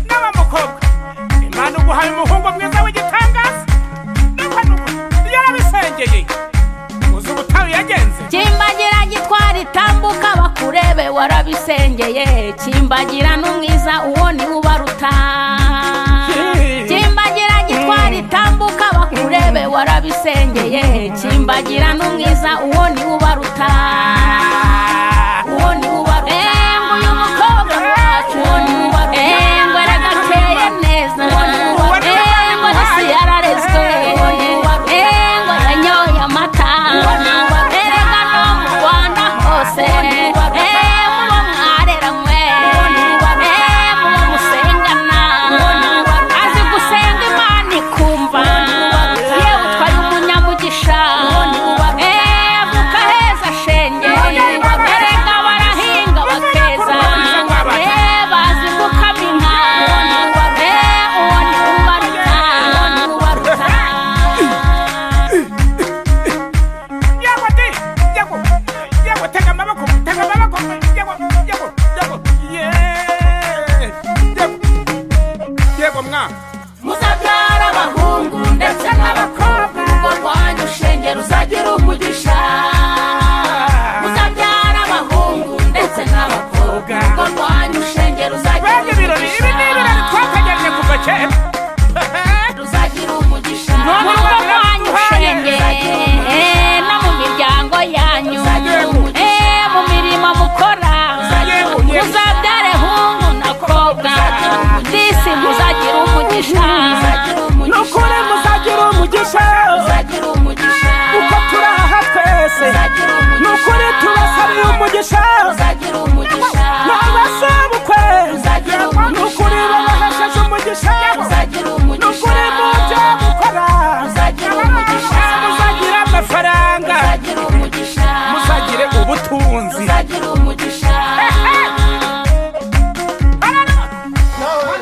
n'abamukobwa Imana iguhaye umuhungu mwiza w'igitangaza nuko yarabisengeye uzi ubutayu yagenze kimbagira gitwara itambuka bakurebe warabisengeye kimbagira n'umwiza uwo ni ubaruta kimbagira gitwara itambuka bakurebe warabisengeye kimbagira n'umwiza uwo ni ubaruta uwo ni ubaruta uyu mukobwa wacu uwo ni ubaruta ngo aragateye neza ngo hasi yararezwe ngo yanyoye amata erega no mu Rwanda hose muba mwareranywe muba musengana azi gusenga Imana ikumva yewe utwaye umunyamugisha avuka heza shenge erega barahinga bakeza bazi gukama inka uwo ni ubaruta Yego tega amaboko yego mwa muzabyara abahungu ndetse n'abakobwa urugo rwanyu shenge ruzagira umugisha muzabyara abahungu ndetse n'abakobwa urugo rwanyu shenge ruzagira umugisha ibi ni ibirori twakajyanye kuva kera ruzagira umugisha mu rugo rwanyu shenge no mu miryango yanyu mu mirimo mukora muzabyare hungu na kobwa disi muzagira umugisha nukuri muzagira umugisha uko turi aha twese nukuri tubasabiye umugisha n'abasabukwe nukuri babahesheje umugisha nukuri mubyo mukora muzagira amafaranga muzagire ubutunzi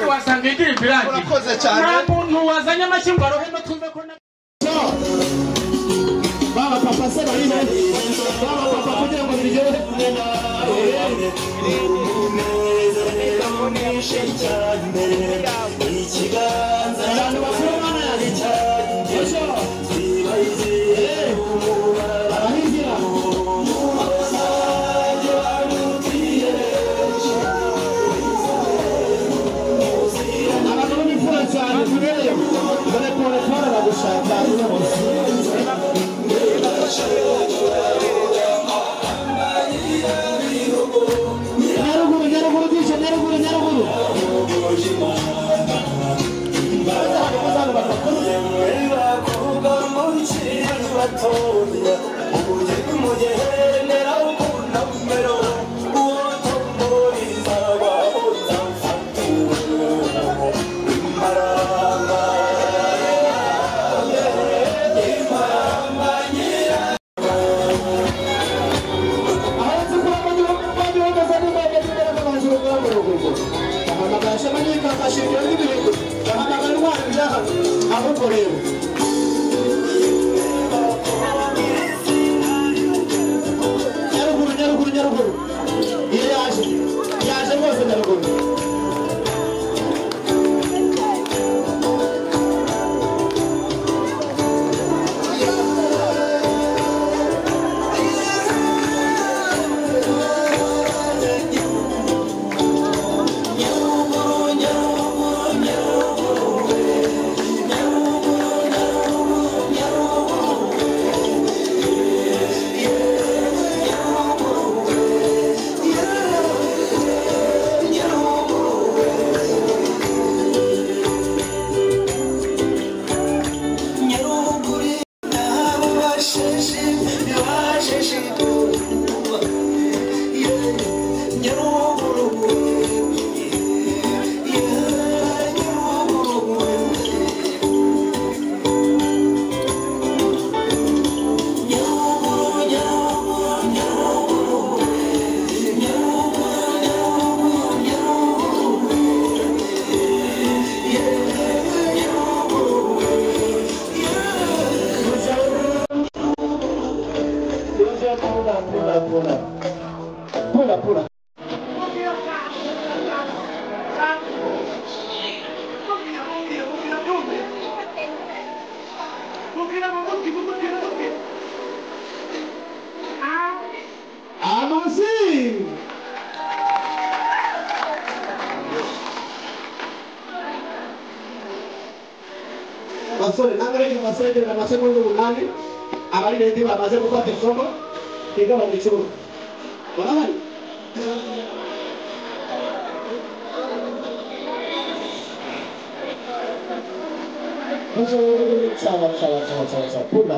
wasanga igira ibiragi nta muntu wazanye amashyi ngo arohe no tumve ko baba papa se bari baba papa kugira ngo biryohe ikiganza abantu bakuru bana yari cyane abahigira abagabo ni fura cyane turebe dore pole pole bagushaka uramutse Nyaruguru disha Nyaruguru yaje rwose Nyaruguru abasore n'abari mu masengero n'amasegonda umunani abari ready bamaze gufata isomo biga mu kibuga barabari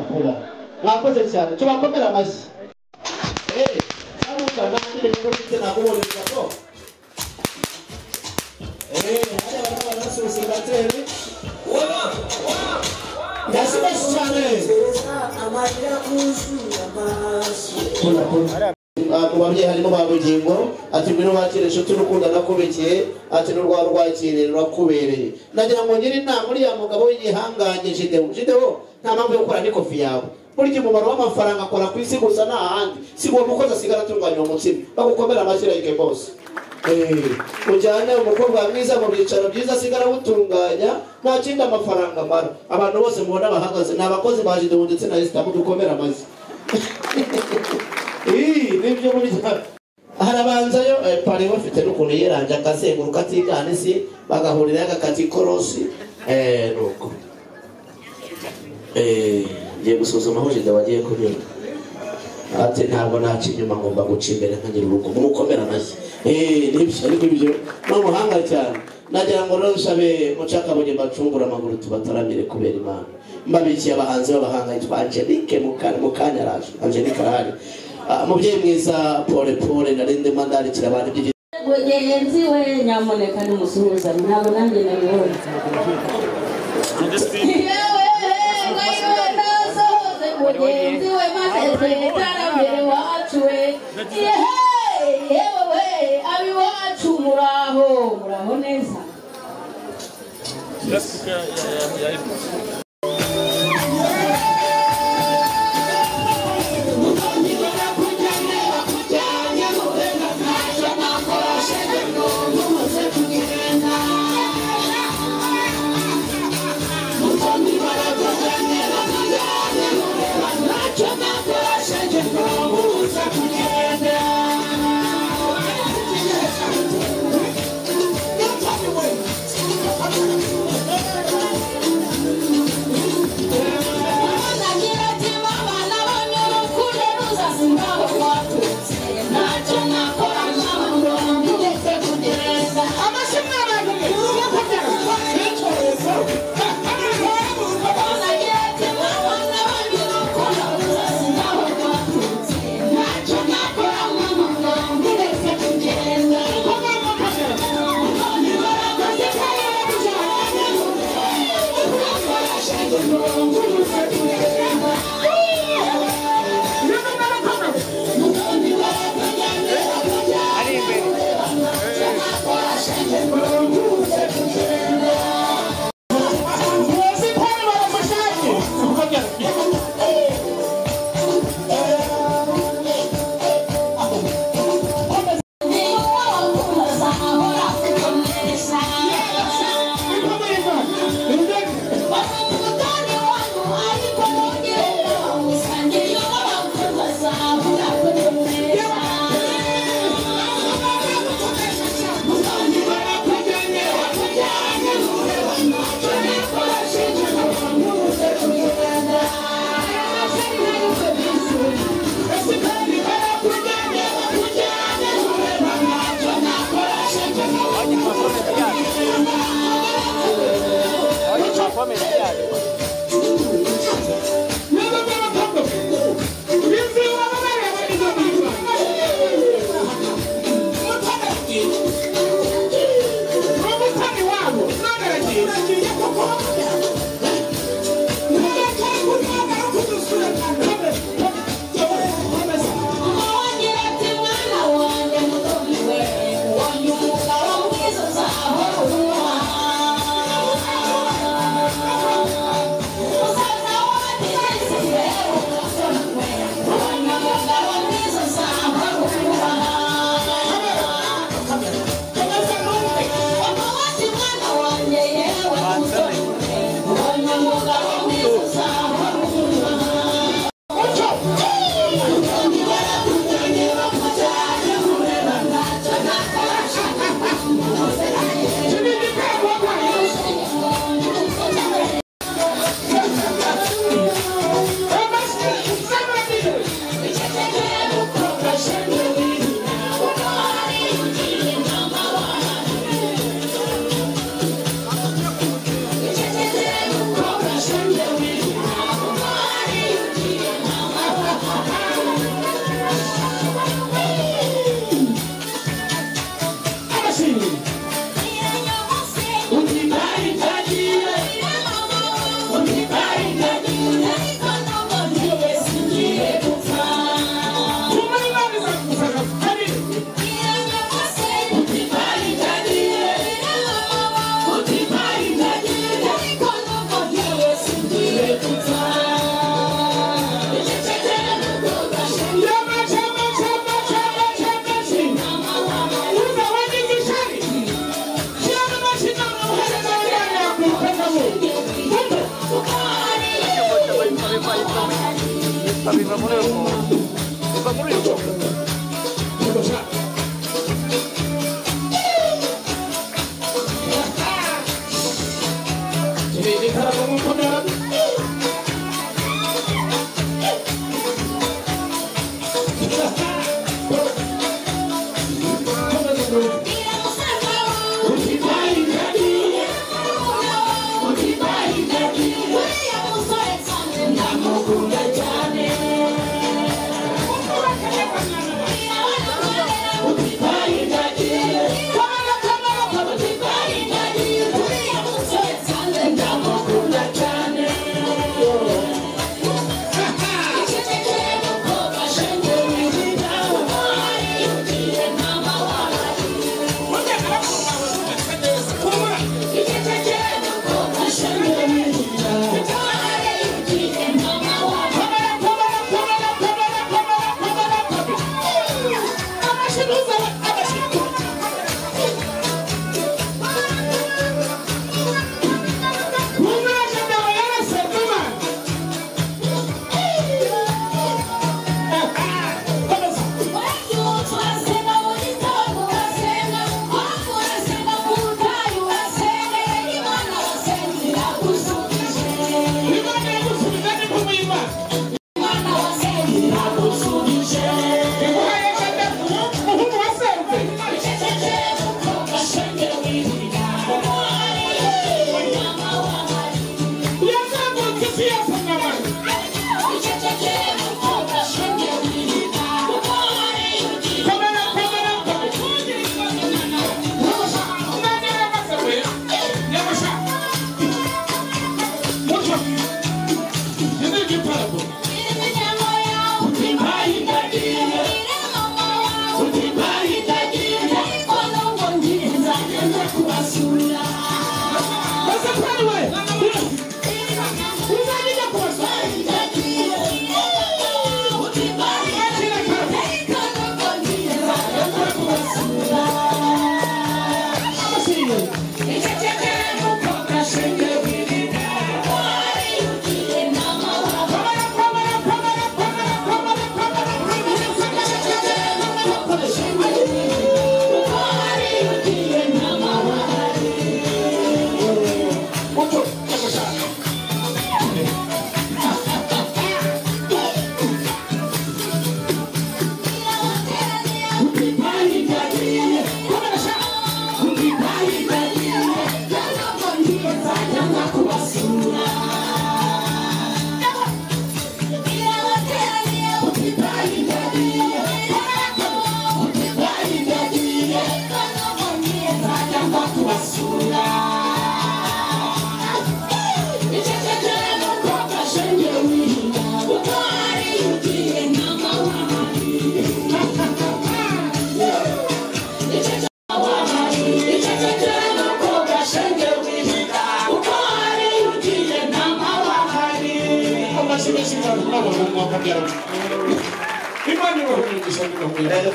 pula mwakoze cyane tubakomera amashyi namukana ndire ngo bite nakuboneza ko kubabyeyi harimo babugingo ati ngwino wakire inshuti urukundo nakubekeye ati n'urwa rwakire rurakubereye nagira ngo ngire inama uriya mugabo w'igihanganye Jidewo nta mpamvu yo gukora n'ikofi yawe burya umumaro w'amafaranga akora ku isi gusa nta handi si uwo mukozi asigara atunganya uwo mutsima bagukomera amashyi like bose ujyane umukobwa mwiza mu byicaro byiza asigara awutunganya nta kindi amafaranga amara abantu bose mubona bahagaze ni abakozi ba Jidewo ndetse na Esther mudukomera amashyi nibyo muri harabanzayo pari bafite n'ukuntu yeranje akazenguruka atigana isi bagahurira agakati korosi nuko ngiye gusuzuma aho Jidewo wagiye kunyura ati ntabwo naca inyuma ngomba guca imbere nkagira urugo mukomera amashyi nibyo ariko ibyo n'umuhanga cyane nagira ngo rero nsabe mucakabonye mbacungura amaguru tubataramire kubera Imana mbabikiye abahanzi b'abahanga yitwa Angelique mukanya araje Angelique arahari mubyeyi mwiza pole narinde mandandikira abantu mugenzi we nyamuneka nimusuhuza ntabwo nanjye nabibonye mugenzi we maze iterambere wacu we yewe abiwacu muraho neza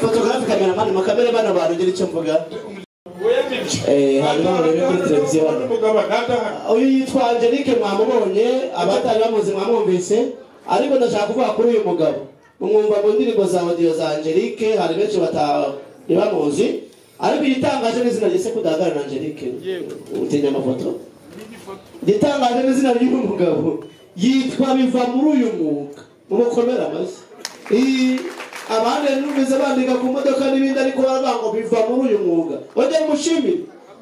Fotografi cameraman makamera bana barugera icyo mvuga hanyuma rero kuri televiziyo uyu yitwa Angelique mwamubonye abatari bamuzi mwamwumvise ariko ndashaka kuvuga kuri uyu mugabo umwumva mu ndirimbo za audio za Angelique hari benshi batabamuzi ariko igitangaje n'izina ryese kudahagarara na Angelique utinya amafoto igitangaje n'izina ry'uyu mugabo yitwa biva muri uyu mwuga mukomera amashyi abandi numeze bandika ku modoka n'ibindi ariko baravuga ngo biva muri uyu mwuga wajya mushimire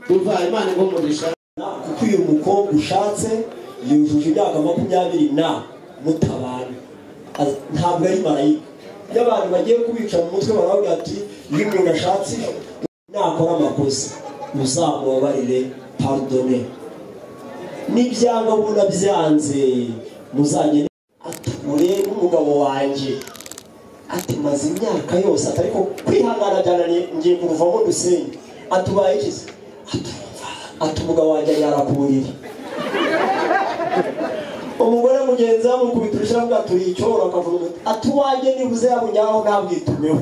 biva Imana ngo murisha kuko uyu mukobwa ushatse yujuje imyaka 20 na mutabana ntabwo ari marayika iyo abantu bagiye kubica mu mutwe baravuga ati iyo umuntu ashatse nakora amakosa muzamubabarire pardonne n'ibyanga ubona byanze muzanye ature umugabo wanjye ati maze imyaka yose atariko kwihangana byananiye ngiye kuvamo dusenge atubaye ikize ati umugabo wanjye yarakurira umugore mugenzi amukubitira bwa turi icyoro akavuga ati wanjye nibuze yabunyaho ntabwitumeho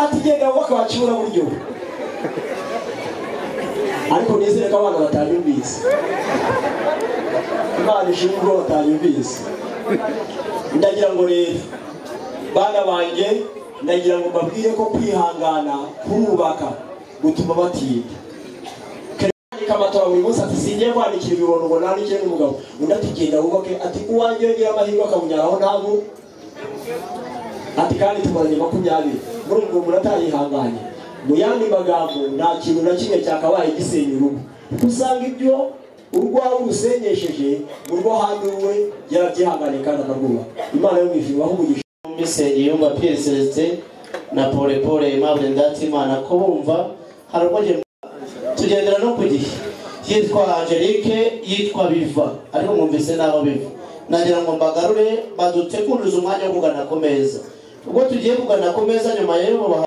ati genda bakabacura buryo ariko nizere ko abana batanyumvise Imana ishimwe ko batanyumvise ndagira ngo rero bana banjye ndagira ngo mbabwire ko kwihangana kubaka gutuma batinda kamatora buri munsi ati singiye kwandikira ibibono ngo nandikire n'umugabo undi ati genda wubake ati uwanjye yongera amahirwe akamunyaraho ntabwo ati kandi tumaranye 20 muri ubwo muratayihanganye mu yandi magambo nta kintu na kimwe cyakabaye gisenya urugo usanga ibyo urwawe rusenyesheje urwo handi we yarabyihanganye kandi akarwuba Imana yo mwijuru aho umugisha Misenge yumva Pierre Celestin na Pole Aimable Ndatimana ko bumva harumuje tugendera no kugihe yitwa Angelique yitwa Biva ariko mwumvise naho biva nagira ngo mbagarure badutegurize umwanya wo kugana ku meza ubwo tugiye kugana ku meza nyuma y'ebo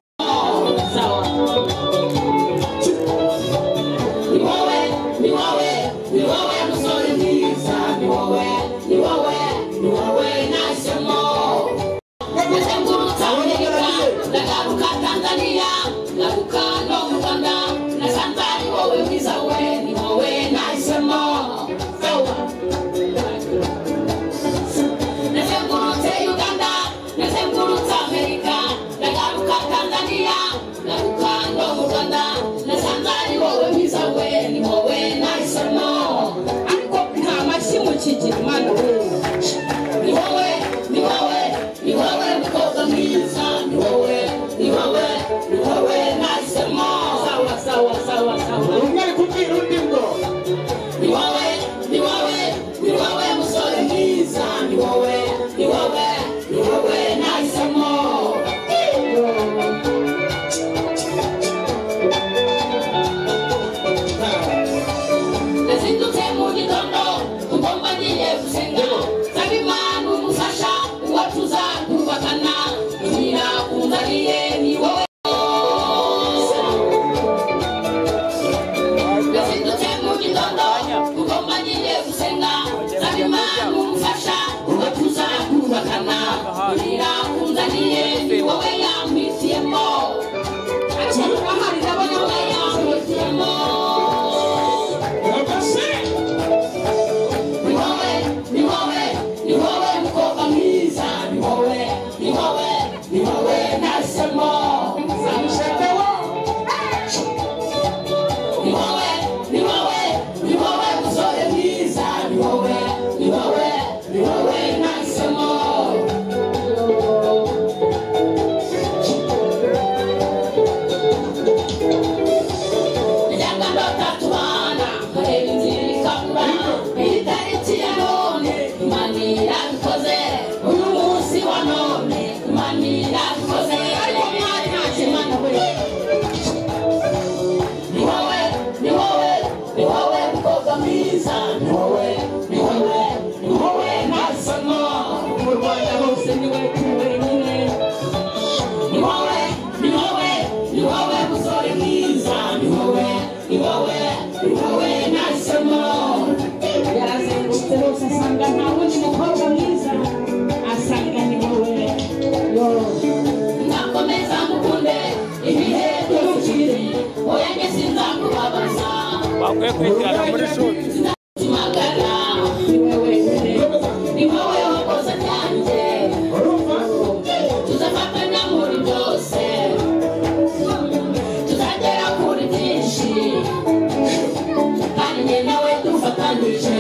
Kandi nawe dufatanyije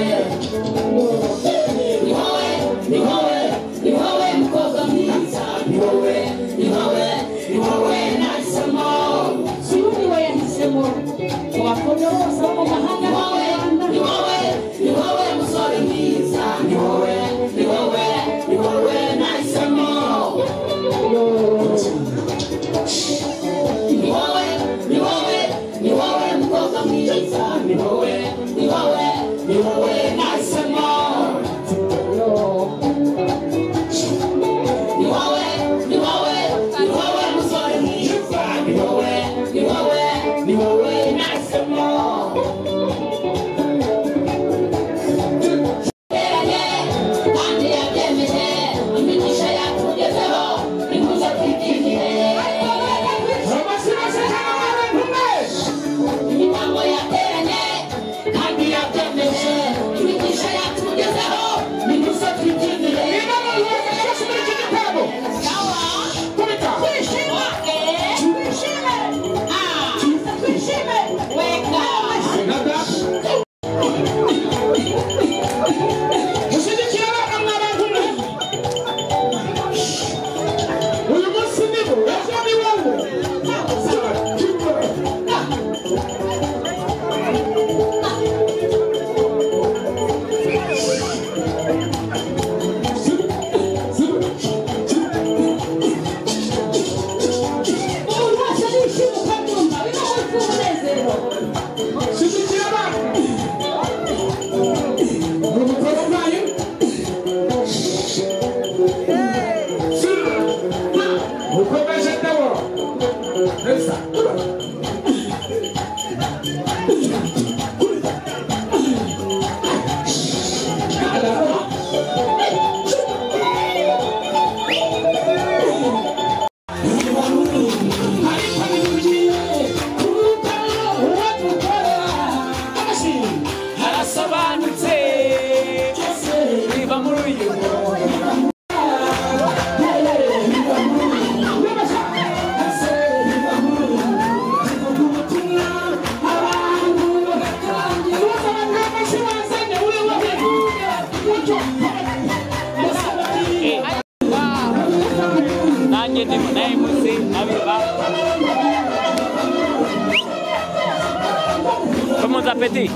Comment appétit?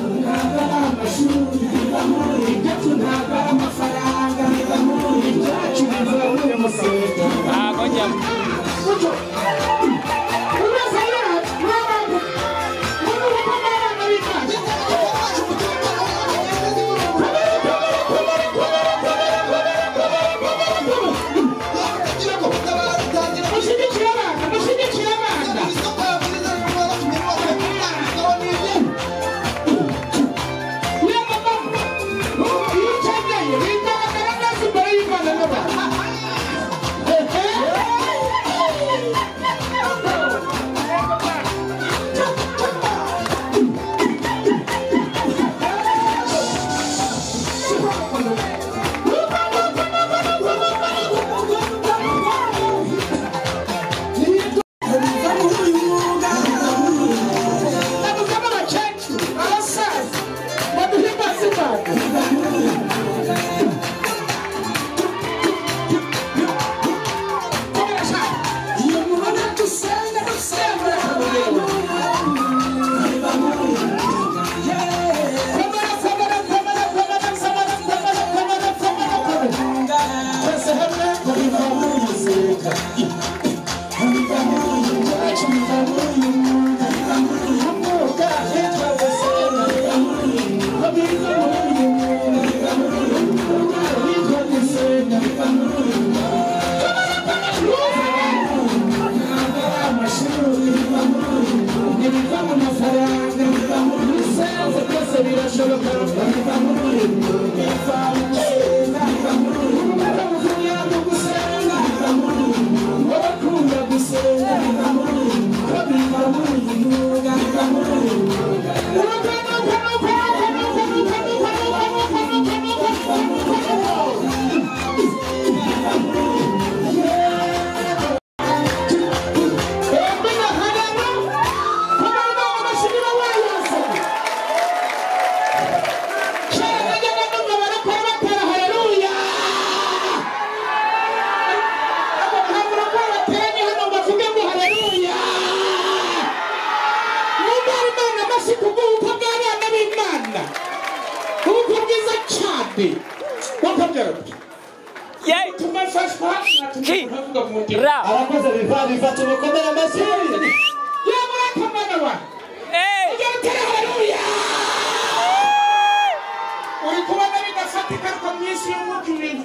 Ah, ngoja.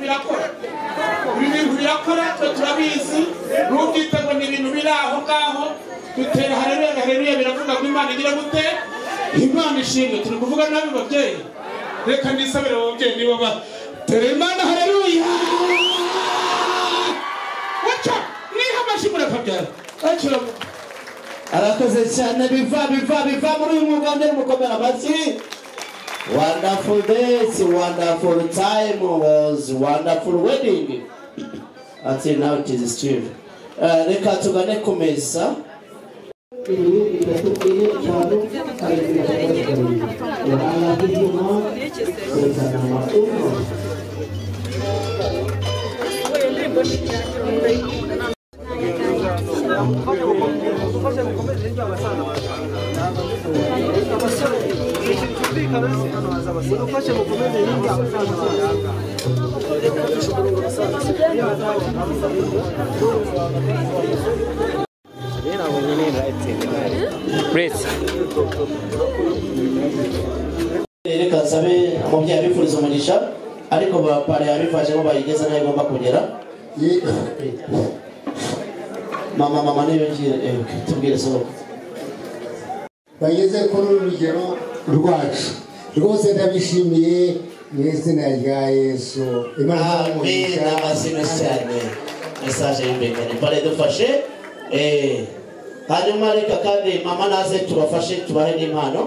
birakora ibi bintu birakora twe turabizi n'ubwite ngo ni ibintu biri aho ngaho dutera hareruya biravuga ngo Imana igira gute Imana ishimwe turi kuvuga nabi babyeyi reka ndisabire ababyeyi nibo ba tere Imana hareruya wacha niha mashimura kabyara acha arakoze cyane biva muri uyu mugande mukomera amashyi. Wonderful days, wonderful time, was wonderful wedding. Until now it is still. Reka tugane ku meza. Reka nsabe umubyeyi abifuriza umugisha ariko bapare yabifashe ngo bayigeze nayo igomba kugera. Mama niyo ngiye tubwire soko bageze kuri urugero rwacu rwose ndabishimiye mu izina rya Yesu. Amen. Amasino cyane message y'imbere pare dufashe hanyuma reka kandi mama naze tubafashe tubahe n'impano.